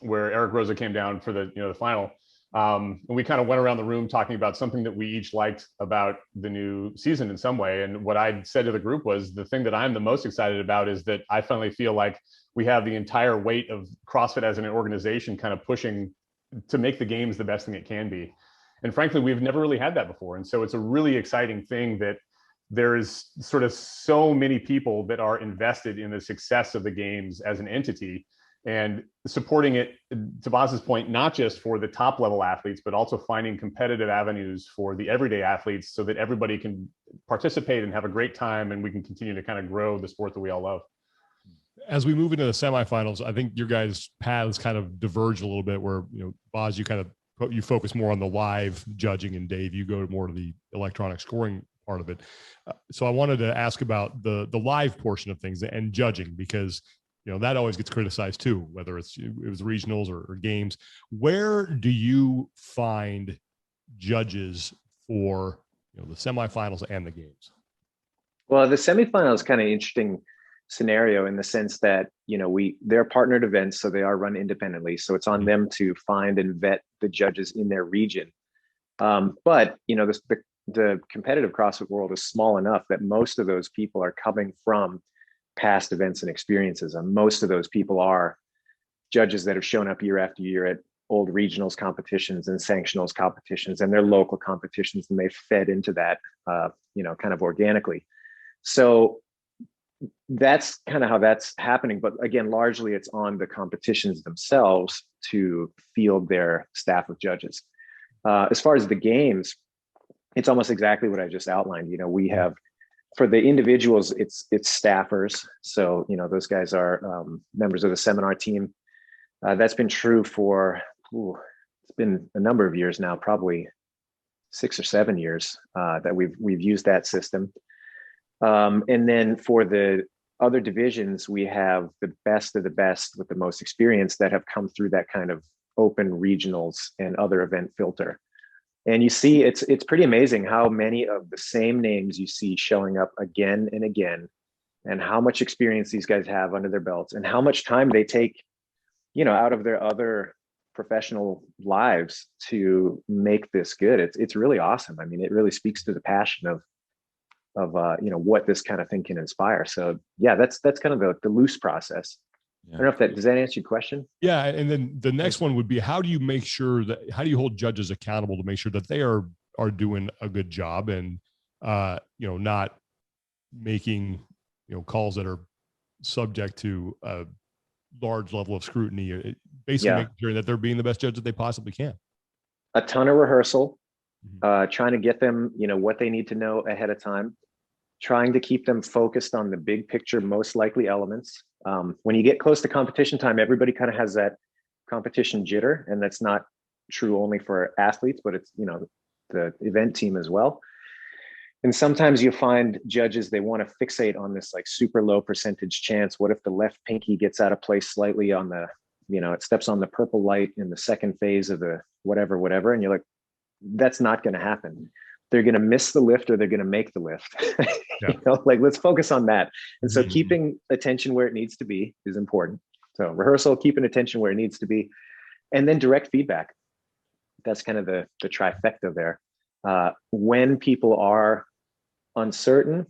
where Eric Rosa came down for the final. And we kind of went around the room talking about something that we each liked about the new season in some way. And what I said to the group was, the thing that I'm the most excited about is that I finally feel like we have the entire weight of CrossFit as an organization kind of pushing to make the games the best thing it can be. And frankly, we've never really had that before. And so it's a really exciting thing that there is sort of so many people that are invested in the success of the games as an entity, and supporting it, to Boz's point, not just for the top level athletes, but also finding competitive avenues for the everyday athletes so that everybody can participate and have a great time, and we can continue to kind of grow the sport that we all love. As we move into the semifinals, I think your guys' paths kind of diverge a little bit, where, Boz, you focus more on the live judging, and Dave, you go more to the electronic scoring part of it. So I wanted to ask about the live portion of things and judging, because that always gets criticized too, whether it was regionals or games. Where do you find judges for the semifinals and the games? Well, the semifinal is kind of interesting scenario in the sense that they're partnered events, so they are run independently. So it's on them to find and vet the judges in their region. But the competitive CrossFit world is small enough that most of those people are coming from past events and experiences, and most of those people are judges that have shown up year after year at old regionals competitions and sanctionals competitions and their local competitions, and they fed into that kind of organically. So that's kind of how that's happening. But again, largely it's on the competitions themselves to field their staff of judges. As far as the games, it's almost exactly what I just outlined. We have, for the individuals, it's staffers. So, those guys are members of the seminar team. That's been true for, it's been a number of years now, probably 6 or 7 years that we've used that system. And then for the other divisions, we have the best of the best with the most experience that have come through that kind of open regionals and other event filter. And you see, it's pretty amazing how many of the same names you see showing up again and again, and how much experience these guys have under their belts, and how much time they take, out of their other professional lives to make this good. It's really awesome. I mean, it really speaks to the passion of what this kind of thing can inspire. So yeah, that's kind of the loose process. Yeah. I don't know if does that answer your question? Yeah. And then the next one would be, how do you hold judges accountable to make sure that they are doing a good job and, not making, calls that are subject to a large level of scrutiny, basically making sure that they're being the best judge that they possibly can? A ton of rehearsal, trying to get them, what they need to know ahead of time, trying to keep them focused on the big picture, most likely elements. When you get close to competition time, everybody kind of has that competition jitter, and that's not true only for athletes, but it's, the event team as well. And sometimes you find judges, they want to fixate on this like super low percentage chance. What if the left pinky gets out of place slightly on the, it steps on the purple light in the second phase of the whatever. And you're like, that's not going to happen. They're going to miss the lift or they're going to make the lift. Yeah. Let's focus on that. And so keeping attention where it needs to be is important. So rehearsal, keeping attention where it needs to be, and then direct feedback. That's kind of the trifecta there. When people are uncertain,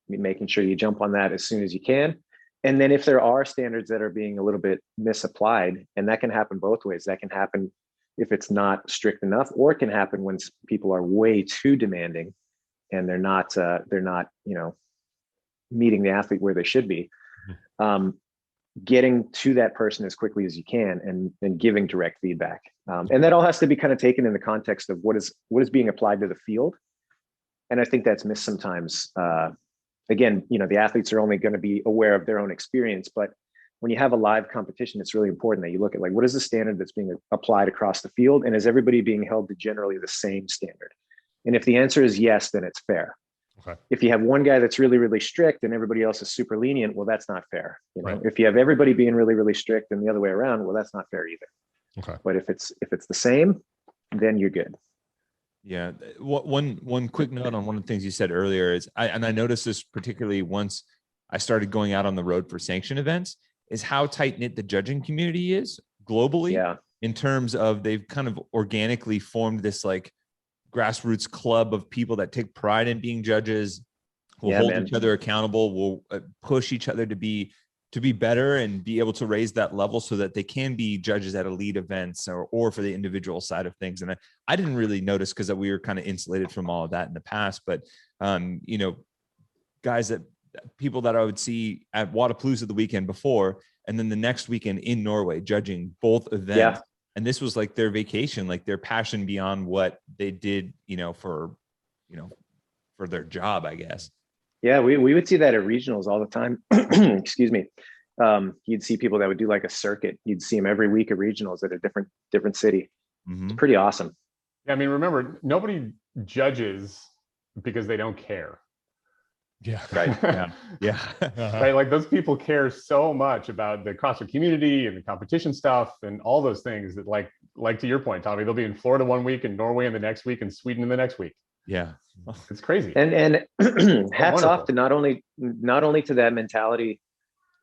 making sure you jump on that as soon as you can. And then if there are standards that are being a little bit misapplied, and that can happen both ways. That can happen if it's not strict enough, or it can happen when people are way too demanding and they're not meeting the athlete where they should be. Getting to that person as quickly as you can and giving direct feedback. And that all has to be kind of taken in the context of what is being applied to the field. And I think that's missed sometimes. Again, the athletes are only going to be aware of their own experience, but when you have a live competition, it's really important that you look at what is the standard that's being applied across the field, and is everybody being held to generally the same standard? And if the answer is yes, then it's fair. Okay. If you have one guy that's really, really strict and everybody else is super lenient, well, that's not fair. Right. If you have everybody being really, really strict and the other way around, well, that's not fair either. Okay. But if it's the same, then you're good. Yeah. One quick note on one of the things you said earlier is I noticed this particularly once I started going out on the road for sanction events, is how tight knit the judging community is globally. Yeah. In terms of they've kind of organically formed this like grassroots club of people that take pride in being judges, will hold each other accountable, will push each other to be better and be able to raise that level so that they can be judges at elite events or for the individual side of things. And I didn't really notice because we were kind of insulated from all of that in the past, but you know, people that I would see at Wadapalooza the weekend before, and then the next weekend in Norway judging both events. Yeah. And this was like their vacation, like their passion beyond what they did, for their job, I guess. Yeah, we would see that at regionals all the time. Excuse me. You'd see people that would do like a circuit. You'd see them every week at regionals at a different city. Mm-hmm. It's pretty awesome. Yeah, I mean, remember, nobody judges because they don't care. Yeah. Right. Yeah. Right. Like those people care so much about the CrossFit community and the competition stuff and all those things that like to your point, Tommy, they'll be in Florida one week and Norway in the next week and Sweden in the next week. Yeah. It's crazy. And hats off to not only to that mentality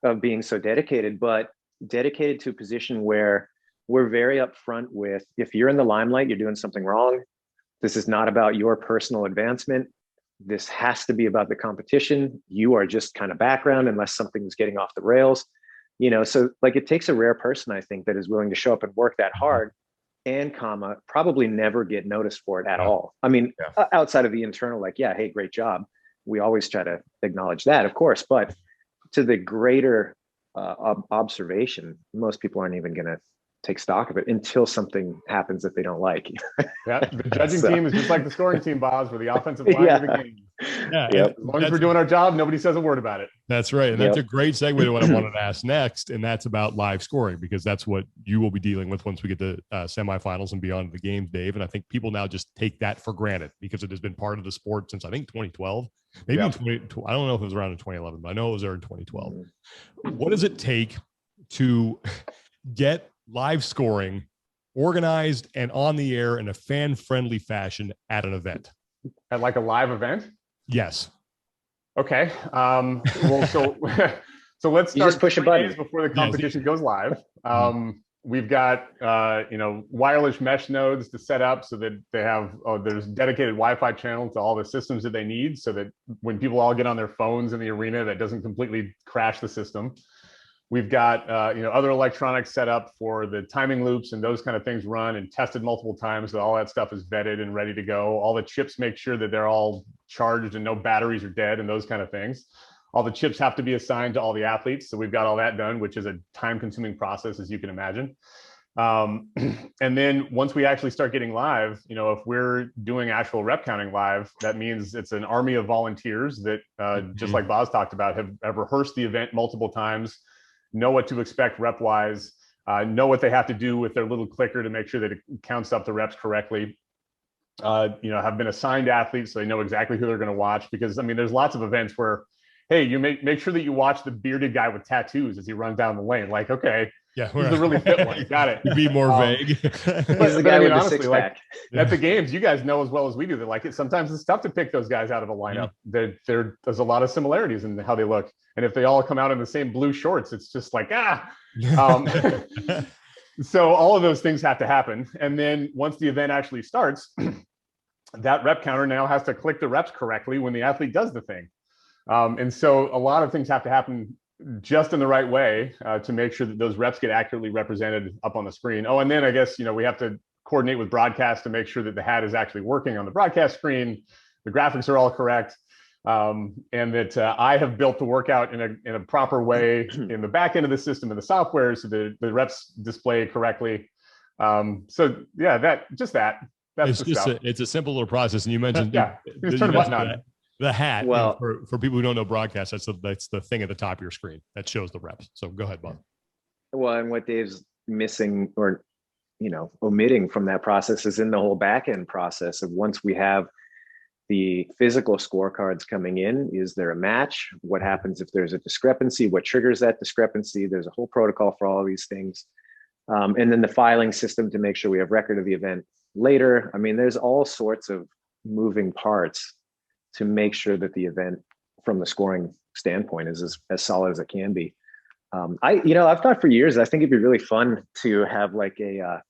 of being so dedicated, but dedicated to a position where we're very upfront with, if you're in the limelight, you're doing something wrong. This is not about your personal advancement. This has to be about the competition. You are just kind of background unless something's getting off the rails, so like it takes a rare person, I think, that is willing to show up and work that hard and probably never get noticed for it at all. I mean, outside of the internal, like, yeah, hey, great job. We always try to acknowledge that, of course, but to the greater observation, most people aren't even going to take stock of it until something happens that they don't like. Yeah, the judging team is just like the scoring team, Boz, where the offensive line of the game. Yeah, as long as we're doing our job, nobody says a word about it. That's right. And that's a great segue to what I wanted to ask next. And that's about live scoring, because that's what you will be dealing with once we get to semifinals and beyond the games, Dave. And I think people now just take that for granted because it has been part of the sport since I think 2012. Maybe in I don't know if it was around in 2011, but I know it was there in 2012. What does it take to get live scoring organized and on the air in a fan-friendly fashion at an event? At like a live event? Yes. Okay. Well, so let's start. You just push a button before the competition goes live. We've got wireless mesh nodes to set up so that they have there's dedicated Wi-Fi channels to all the systems that they need, so that when people all get on their phones in the arena, that doesn't completely crash the system. We've got other electronics set up for the timing loops and those kind of things run and tested multiple times, so all that stuff is vetted and ready to go. All the chips make sure that they're all charged and no batteries are dead and those kind of things. All the chips have to be assigned to all the athletes, so we've got all that done, which is a time-consuming process, as you can imagine. And then once we actually start getting live, if we're doing actual rep counting live, that means it's an army of volunteers that, just like Boz talked about, have rehearsed the event multiple times, know what to expect rep-wise, know what they have to do with their little clicker to make sure that it counts up the reps correctly. Have been assigned athletes, so they know exactly who they're going to watch. Because I mean, there's lots of events where, hey, you make sure that you watch the bearded guy with tattoos as he runs down the lane. Like, okay, yeah, he's the really fit one. You got it. Be more vague. He's the guy with the six pack. At the games, you guys know as well as we do that, like, sometimes it's tough to pick those guys out of a lineup. There's a lot of similarities in how they look, and if they all come out in the same blue shorts, it's just like So all of those things have to happen, and then once the event actually starts, that rep counter now has to click the reps correctly when the athlete does the thing. And so a lot of things have to happen just in the right way to make sure that those reps get accurately represented up on the screen. Oh, and then I guess, we have to coordinate with broadcast to make sure that the hat is actually working on the broadcast screen. The graphics are all correct. And that I have built the workout in a proper way in the back end of the system and the software so that the reps display correctly. So yeah, that's it's a simple little process. And you mentioned, you just turn a button on. The hat, well, for people who don't know broadcast, that's the thing at the top of your screen that shows the reps. So go ahead, Bob. Well, and what Dave's missing or omitting from that process is in the whole back end process of, once we have the physical scorecards coming in, is there a match? What happens if there's a discrepancy? What triggers that discrepancy? There's a whole protocol for all of these things. And then the filing system to make sure we have record of the event later. I mean, there's all sorts of moving parts to make sure that the event from the scoring standpoint is as solid as it can be. I've thought for years, I think it'd be really fun to have like a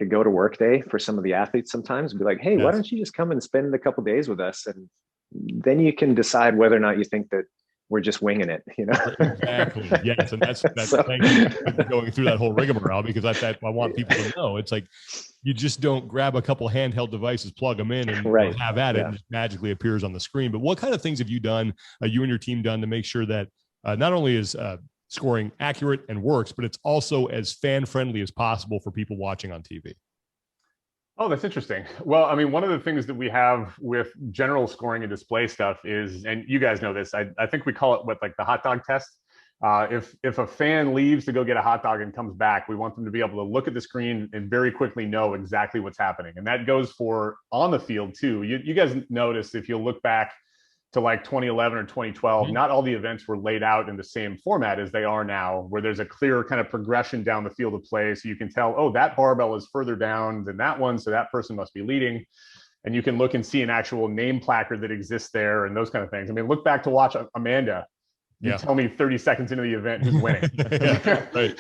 go to work day for some of the athletes sometimes, and be like, hey, why don't you just come and spend a couple days with us? And then you can decide whether or not you think that we're just winging it, Exactly. Yes. And that's So, thank you for going through that whole rigmarole, because I want people to know it's like, you just don't grab a couple handheld devices, plug them in, and have at it, and it magically appears on the screen. But what kind of things have you done, you and your team done, to make sure that not only is scoring accurate and works, but it's also as fan friendly as possible for people watching on TV? Oh, that's interesting. Well, I mean, one of the things that we have with general scoring and display stuff is, and you guys know this, I think we call it like the hot dog test. If a fan leaves to go get a hot dog and comes back, we want them to be able to look at the screen and very quickly know exactly what's happening. And that goes for on the field too. You guys notice, if you look back to like 2011 or 2012, not all the events were laid out in the same format as they are now, where there's a clear kind of progression down the field of play. So you can tell, oh, that barbell is further down than that one, so that person must be leading. And you can look and see an actual name placard that exists there and those kind of things. I mean, look back to watch Amanda. You tell me 30 seconds into the event who's winning. Right.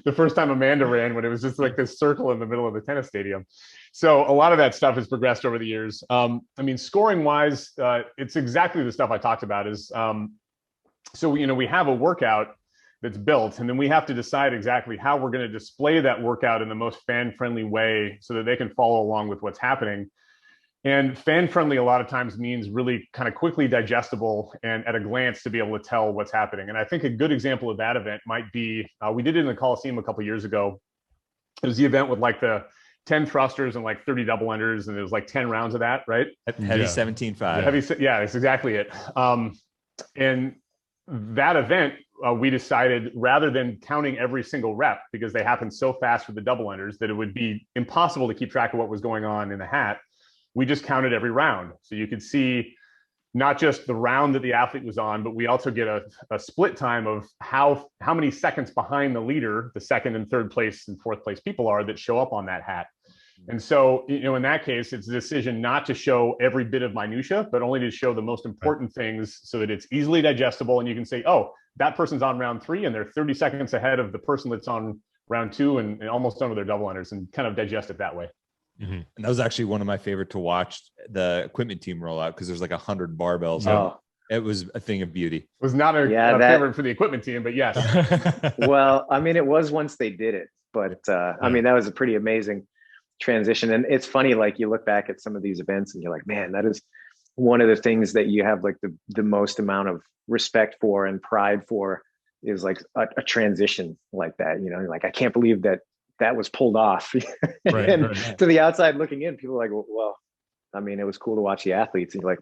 The first time Amanda ran, when it was just like this circle in the middle of the tennis stadium. So a lot of that stuff has progressed over the years. I mean, scoring wise, it's exactly the stuff I talked about. So we have a workout that's built, and then we have to decide exactly how we're going to display that workout in the most fan-friendly way so that they can follow along with what's happening. And fan-friendly a lot of times means really kind of quickly digestible and at a glance to be able to tell what's happening. And I think a good example of that event might be, we did it in the Coliseum a couple of years ago. It was the event with like the 10 thrusters and like 30 double unders, and there was like 10 rounds of that, right? Heavy 17.5. Heavy, yeah, that's exactly it. And that event, we decided, rather than counting every single rep, because they happened so fast with the double unders that it would be impossible to keep track of what was going on in the hat, we just counted every round. So you could see not just the round that the athlete was on, but we also get a split time of how many seconds behind the leader, the second and third place and fourth place people are that show up on that hat. And so, in that case, it's a decision not to show every bit of minutia, but only to show the most important things so that it's easily digestible. And you can say, oh, that person's on round 3 and they're 30 seconds ahead of the person that's on round 2 and almost done with their double unders, and kind of digest it that way. Mm-hmm. And that was actually one of my favorite to watch, the equipment team roll out, because there's like 100 barbells. So it was a thing of beauty. It was not a favorite for the equipment team, but yes. Well, I mean, it was once they did it, but I mean, that was a pretty amazing transition. And it's funny, like you look back at some of these events and you're like, man, that is one of the things that you have like the most amount of respect for and pride for, is like a transition like that. You're like, I can't believe that was pulled off. Right. To the outside looking in, people are like, well, I mean, it was cool to watch the athletes. And you're like,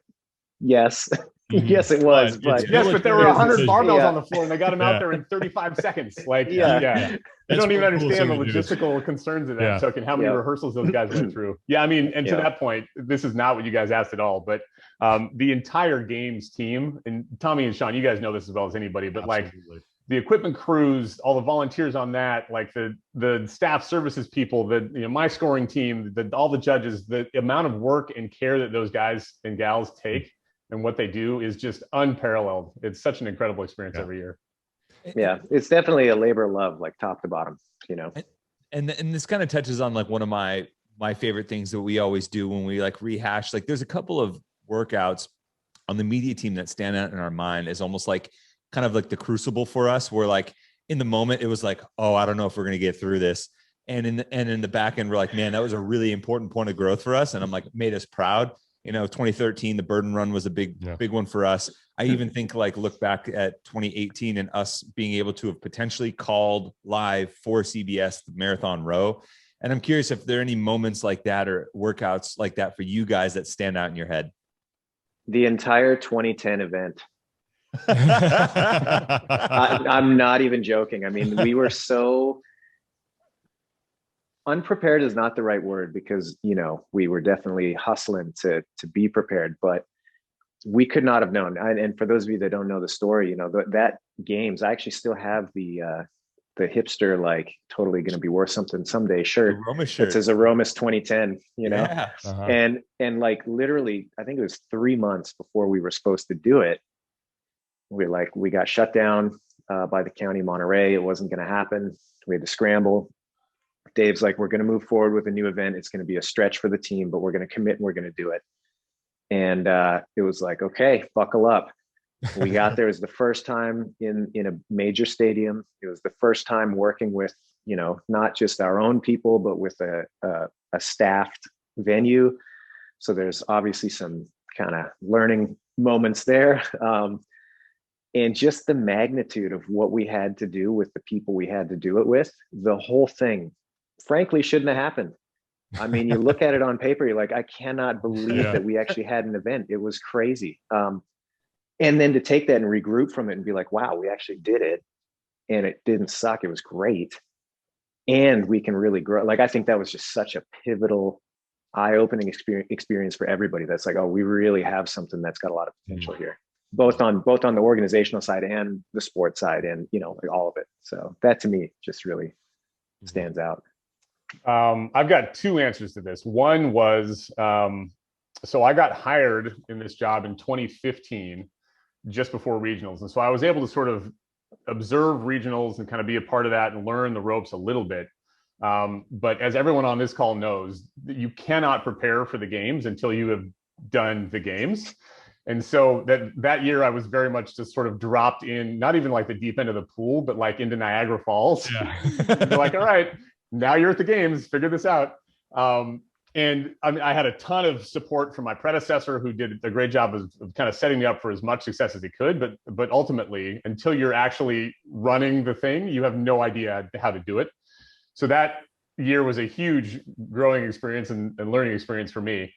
yes, yes, it was. But there were 100 barbells on the floor and they got them out there in 35 seconds. Like, you don't even understand the logistical concerns of that took and how many rehearsals those guys went through. Yeah, I mean, and to that point, this is not what you guys asked at all, but the entire games team, and Tommy and Sean, you guys know this as well as anybody, but like the equipment crews, all the volunteers on that, like the staff services people, my scoring team, all the judges, the amount of work and care that those guys and gals take and what they do is just unparalleled. It's such an incredible experience every year. Yeah, it's definitely a labor of love, like top to bottom, And this kind of touches on like one of my favorite things that we always do when we like rehash. Like there's a couple of workouts on the media team that stand out in our mind as almost like kind of like the crucible for us, where like in the moment it was like, oh, I don't know if we're going to get through this. And in the back end, we're like, man, that was a really important point of growth for us. And I'm like, made us proud. 2013, the burden run was a big one for us. I even think like look back at 2018 and us being able to have potentially called live for CBS the marathon row. And I'm curious if there are any moments like that or workouts like that for you guys that stand out in your head. The entire 2010 event. I'm not even joking. I mean, we were so unprepared is not the right word, because we were definitely hustling to be prepared, but we could not have known. And for those of you that don't know the story, that games, I actually still have the the hipster, like totally going to be worth something someday shirt that says Aromas 2010, you know? Yeah. And like literally, I think it was 3 months before we were supposed to do it. We got shut down by the county of Monterey. It wasn't going to happen. We had to scramble. Dave's like, we're going to move forward with a new event. It's going to be a stretch for the team, but we're going to commit and we're going to do it. And it was like, okay, buckle up. We got there. It was the first time in a major stadium. It was the first time working with, you know, not just our own people, but with a staffed venue. So there's obviously some kind of learning moments there. And just the magnitude of what we had to do with the people we had to do it with, the whole thing, frankly, shouldn't have happened. I mean, you look at it on paper, you're like, I cannot believe that we actually had an event. It was crazy. And then to take that and regroup from it and be like, wow, we actually did it. And it didn't suck. It was great. And we can really grow. Like, I think that was just such a pivotal, eye-opening experience for everybody. That's like, oh, we really have something that's got a lot of potential here, both on the organizational side and the sports side, and, you know, like all of it. So that to me just really stands out. I've got two answers to this. One was, so I got hired in this job in 2015, just before regionals. And so I was able to sort of observe regionals and kind of be a part of that and learn the ropes a little bit. But as everyone on this call knows, you cannot prepare for the games until you have done the games. And so that year I was very much just sort of dropped in, not even like the deep end of the pool, but like into Niagara Falls. Yeah. They're like, all right, now you're at the games, figure this out. And I mean, I had a ton of support from my predecessor, who did a great job of kind of setting me up for as much success as he could. But ultimately, until you're actually running the thing, you have no idea how to do it. So that year was a huge growing experience and learning experience for me.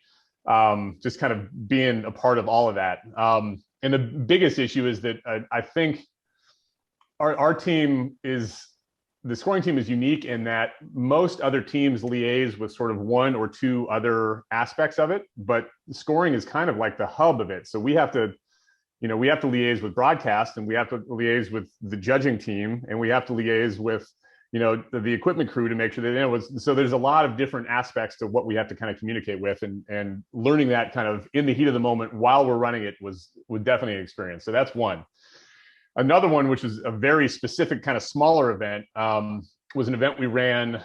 Just kind of being a part of all of that. And the biggest issue is that I think our team the scoring team is unique in that most other teams liaise with sort of one or two other aspects of it, but scoring is kind of like the hub of it. So we have to liaise with broadcast, and we have to liaise with the judging team, and we have to liaise with, you know, the equipment crew to make sure that, you know, so there's a lot of different aspects to what we have to kind of communicate with, and learning that kind of in the heat of the moment while we're running it was definitely an experience. So that's one. Another one, which is a very specific kind of smaller event, was an event we ran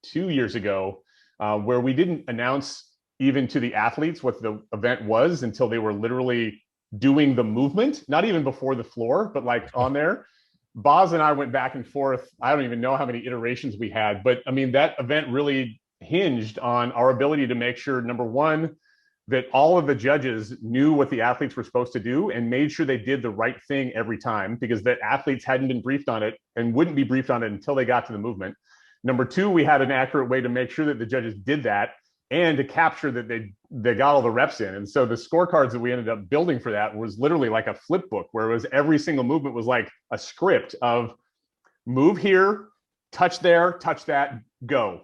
2 years ago, where we didn't announce even to the athletes what the event was until they were literally doing the movement, not even before the floor, but like on there. Boz and I went back and forth. I don't even know how many iterations we had, but I mean, that event really hinged on our ability to make sure, number one, that all of the judges knew what the athletes were supposed to do and made sure they did the right thing every time, because the athletes hadn't been briefed on it and wouldn't be briefed on it until they got to the movement. Number two, we had an accurate way to make sure that the judges did that and to capture that they got all the reps in. And so the scorecards that we ended up building for that was literally like a flip book, where it was every single movement was like a script of move here, touch there, touch that, go.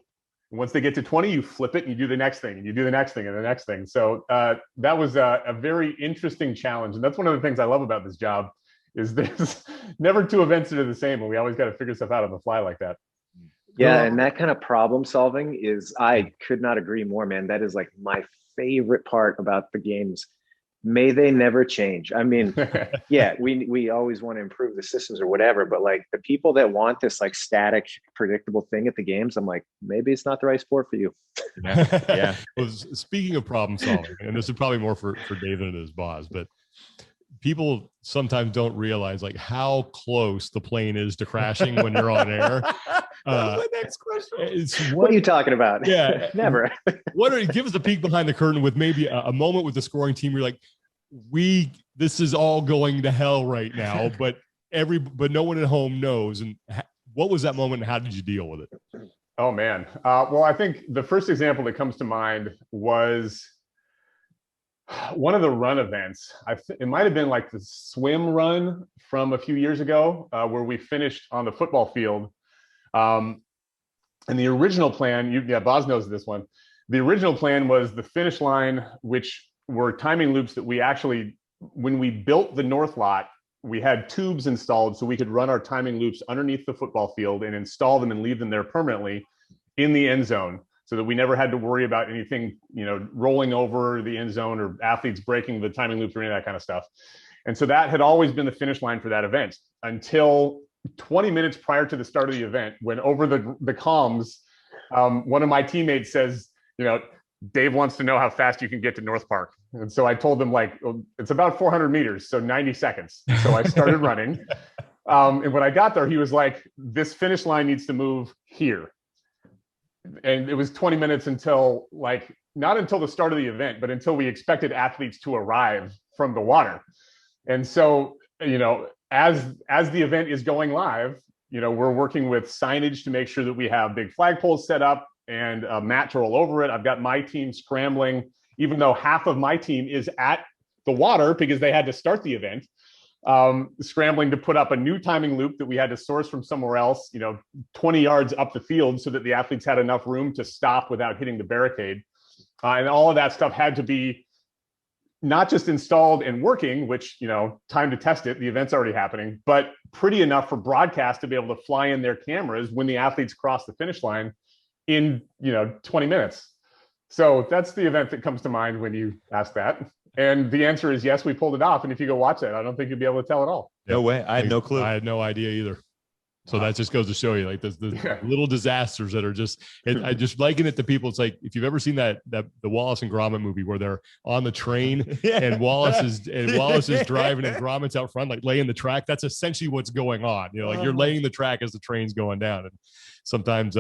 Once they get to 20, you flip it and you do the next thing, and you do the next thing and the next thing. So that was a very interesting challenge. And that's one of the things I love about this job, is there's never two events that are the same, and we always got to figure stuff out on the fly like that. Yeah, and that kind of problem solving is, I could not agree more, man. That is like my favorite part about the games. May they never change. I mean, yeah, we always want to improve the systems or whatever, but like the people that want this like static, predictable thing at the games, I'm like, maybe it's not the right sport for you. Yeah. Well, speaking of problem solving, and this is probably more for David and his boss, but people sometimes don't realize like how close the plane is to crashing when you're on air. That was my next question. What are you talking about? Yeah, never. Give us a peek behind the curtain with maybe a moment with the scoring team. You're like, this is all going to hell right now, but no one at home knows. And what was that moment, and how did you deal with it? Oh man. Well, I think the first example that comes to mind was one of the run events. It might have been like the swim run from a few years ago, where we finished on the football field. And the original plan, Boz knows this one. The original plan was the finish line, which were timing loops that we actually, when we built the north lot, we had tubes installed so we could run our timing loops underneath the football field and install them and leave them there permanently in the end zone, so that we never had to worry about anything, rolling over the end zone or athletes breaking the timing loops or any of that kind of stuff. And so that had always been the finish line for that event until 20 minutes prior to the start of the event, when over the comms, one of my teammates says, Dave wants to know how fast you can get to North Park. And so I told them, it's about 400 meters, so 90 seconds. So I started running. And when I got there, he was like, this finish line needs to move here. And it was 20 minutes until, not until the start of the event, but until we expected athletes to arrive from the water. And so, as the event is going live, we're working with signage to make sure that we have big flagpoles set up and a mat to roll over it. I've got my team scrambling, even though half of my team is at the water because they had to start the event, scrambling to put up a new timing loop that we had to source from somewhere else, 20 yards up the field, so that the athletes had enough room to stop without hitting the barricade. And all of that stuff had to be not just installed and working, which, time to test it, the event's already happening, but pretty enough for broadcast to be able to fly in their cameras when the athletes cross the finish line in 20 minutes. So that's the event that comes to mind when you ask that. And the answer is yes, we pulled it off. And if you go watch it, I don't think you'd be able to tell at all. No way. I had no clue. I had no idea either. So that just goes to show you, the little disasters that are just, I just liken it to people. It's like, if you've ever seen the Wallace and Gromit movie where they're on the train and Wallace is driving and Gromit's out front, laying the track. That's essentially what's going on. You're laying the track as the train's going down. And sometimes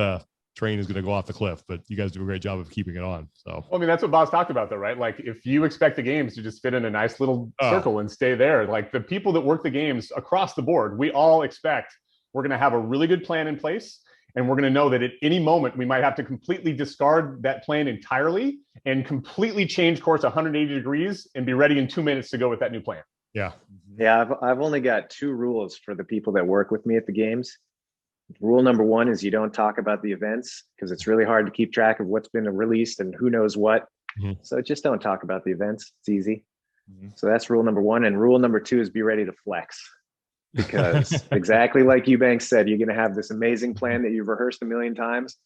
train is going to go off the cliff, but you guys do a great job of keeping it on. So, well, I mean, that's what Boz talked about though, right? If you expect the games to just fit in a nice little circle and stay there, the people that work the games across the board, we all expect we're going to have a really good plan in place. And we're going to know that at any moment, we might have to completely discard that plan entirely and completely change course 180 degrees and be ready in 2 minutes to go with that new plan. Yeah. Yeah. I've only got 2 rules for the people that work with me at the games. Rule number 1 is you don't talk about the events, because it's really hard to keep track of what's been released and who knows what. Mm-hmm. So just don't talk about the events. It's easy. Mm-hmm. So that's rule number 1. And rule number 2 is be ready to flex. Because exactly like Eubanks said, you're going to have this amazing plan that you've rehearsed a million times.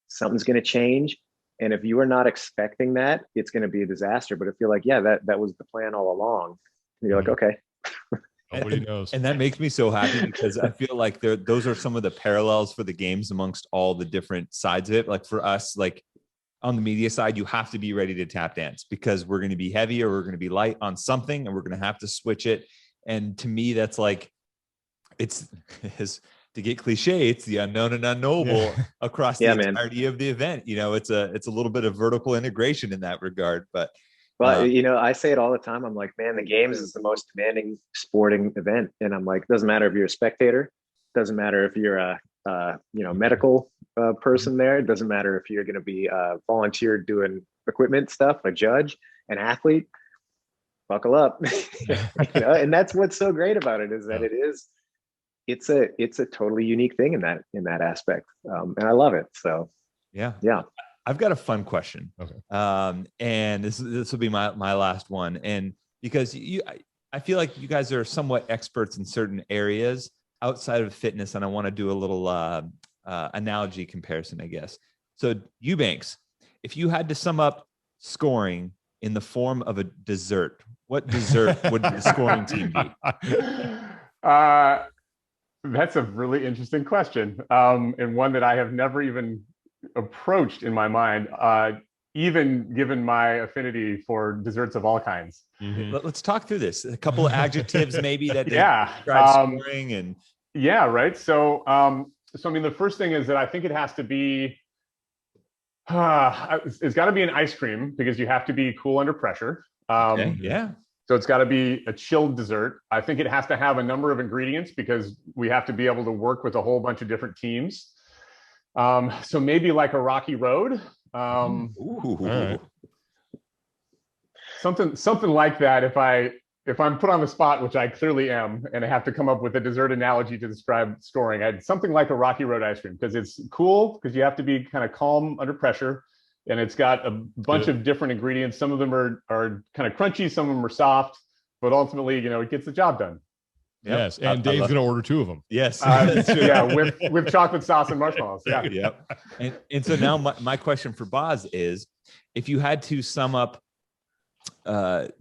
Something's going to change. And if you are not expecting that, it's going to be a disaster. But if you're like, yeah, that was the plan all along, and you're like, okay. Nobody knows. And that makes me so happy, because I feel like those are some of the parallels for the games amongst all the different sides of it. For us, on the media side, you have to be ready to tap dance, because we're going to be heavy or we're going to be light on something, and we're going to have to switch it. And to me, that's it's to get cliche, it's the unknown and unknowable across the entirety of the event. It's a little bit of vertical integration in that regard. But I say it all the time. I'm like, man, the games is the most demanding sporting event. And I'm like, doesn't matter if you're a spectator, doesn't matter if you're a medical person there, it doesn't matter if you're going to be a volunteer doing equipment stuff, a judge, an athlete, buckle up. And that's what's so great about it, is that it's a totally unique thing in that aspect. And I love it. So yeah. I've got a fun question. Okay. And this will be my last one. And because I feel like you guys are somewhat experts in certain areas outside of fitness, and I want to do a little analogy comparison, I guess. So Eubanks, if you had to sum up scoring in the form of a dessert, what dessert would the scoring team be? That's a really interesting question, and one that I have never even approached in my mind, even given my affinity for desserts of all kinds. Mm-hmm. Let's talk through this. A couple of adjectives maybe that describe scoring and. Yeah, right. So I mean, the first thing is that I think it has to be, it's got to be an ice cream, because you have to be cool under pressure. Yeah. So it's got to be a chilled dessert. I think it has to have a number of ingredients, because we have to be able to work with a whole bunch of different teams. So maybe like a rocky road. Right. Something like that. If I'm put on the spot, which I clearly am, and I have to come up with a dessert analogy to describe scoring, I'd something like a rocky road ice cream, because it's cool, because you have to be kind of calm under pressure. And it's got a bunch of different ingredients. Some of them are kind of crunchy, some of them are soft, but ultimately, it gets the job done. Yes, and Dave's going to order 2 of them. Yes. Yeah, with chocolate sauce and marshmallows. Yeah. Yep. And so now my question for Boz is, if you had to sum up the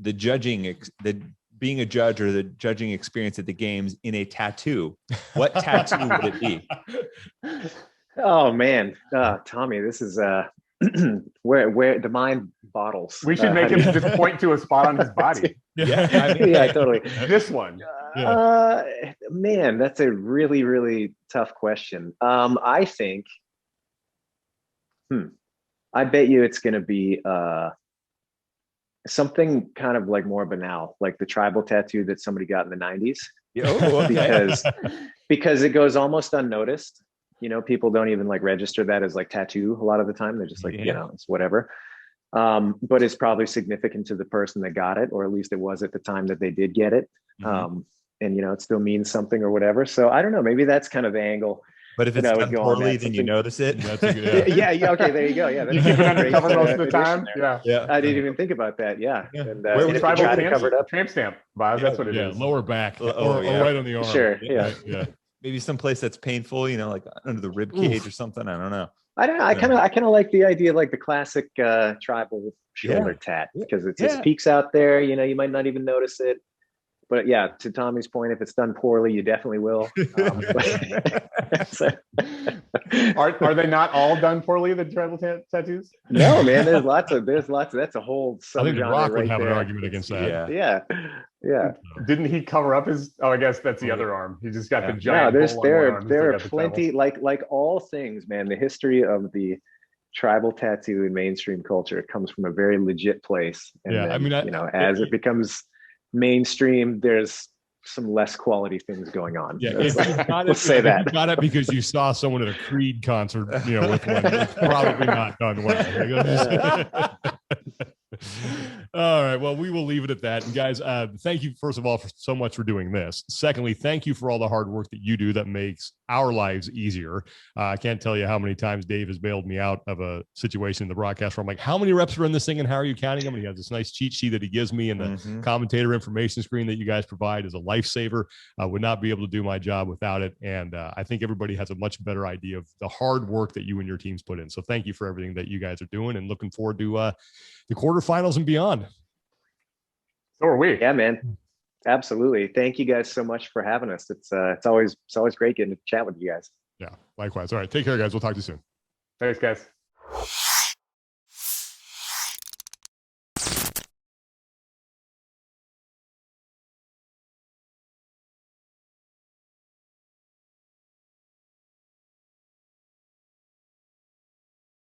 being a judge or the judging experience at the games in a tattoo, what tattoo would it be? Oh man, Tommy, this is where the mind bottles. We should make him just point to a spot on his body. Yeah, yeah, totally. This one. Man, that's a really, really tough question. I think, I bet you it's going to be something kind of like more banal, like the tribal tattoo that somebody got in the 90s. Oh, okay. because it goes almost unnoticed. You know, people don't even like register that as like tattoo a lot of the time. They're just like, you know, it's whatever. But it's probably significant to the person that got it, or at least it was at the time that they did get it. And, you know, it still means something or whatever. So I don't know, maybe that's kind of the angle. But if it's done poorly, then you notice it. That's a good, yeah. Okay, there you go. Yeah, you keep it undercover most of the time. Yeah, I didn't even think about that. Yeah, and where was tribal tramp stamp? Boz, that's what it is. Lower back or right on the arm. Sure. Yeah. Maybe someplace that's painful, you know, like under the rib cage or something. I don't know. I kind of like the idea, like the classic tribal shoulder tat, because it just peeks out there. You know, you might not even notice it. But yeah, to Tommy's point, if it's done poorly, you definitely will. Are they not all done poorly, the tribal tattoos? No, man. There's lots of. That's a whole. I think The Rock would right have there. an argument against that. Yeah. Didn't he cover up his? Oh, I guess that's the other arm. He just got the No, giant. there are plenty. Like all things, man. The history of the tribal tattoo in mainstream culture comes from a very legit place. And then, I mean, as it becomes mainstream, there's some less quality things going on. Yeah, let's say that. You got it because you saw someone at a Creed concert, you know, with one. It's probably not done well. All right. Well, we will leave it at that. And guys, thank you, first of all, for so much for doing this. Secondly, thank you for all the hard work that you do that makes our lives easier. I can't tell you how many times Dave has bailed me out of a situation in the broadcast where I'm like, how many reps are in this thing and how are you counting them? And he has this nice cheat sheet that he gives me, and the commentator information screen that you guys provide is a lifesaver. I would not be able to do my job without it. And I think everybody has a much better idea of the hard work that you and your teams put in. So thank you for everything that you guys are doing, and looking forward to the quarterfinals and beyond. So are we. Yeah, man. Absolutely. Thank you guys so much for having us. It's always great getting to chat with you guys. Yeah, likewise. All right. Take care, guys. We'll talk to you soon. Thanks, guys.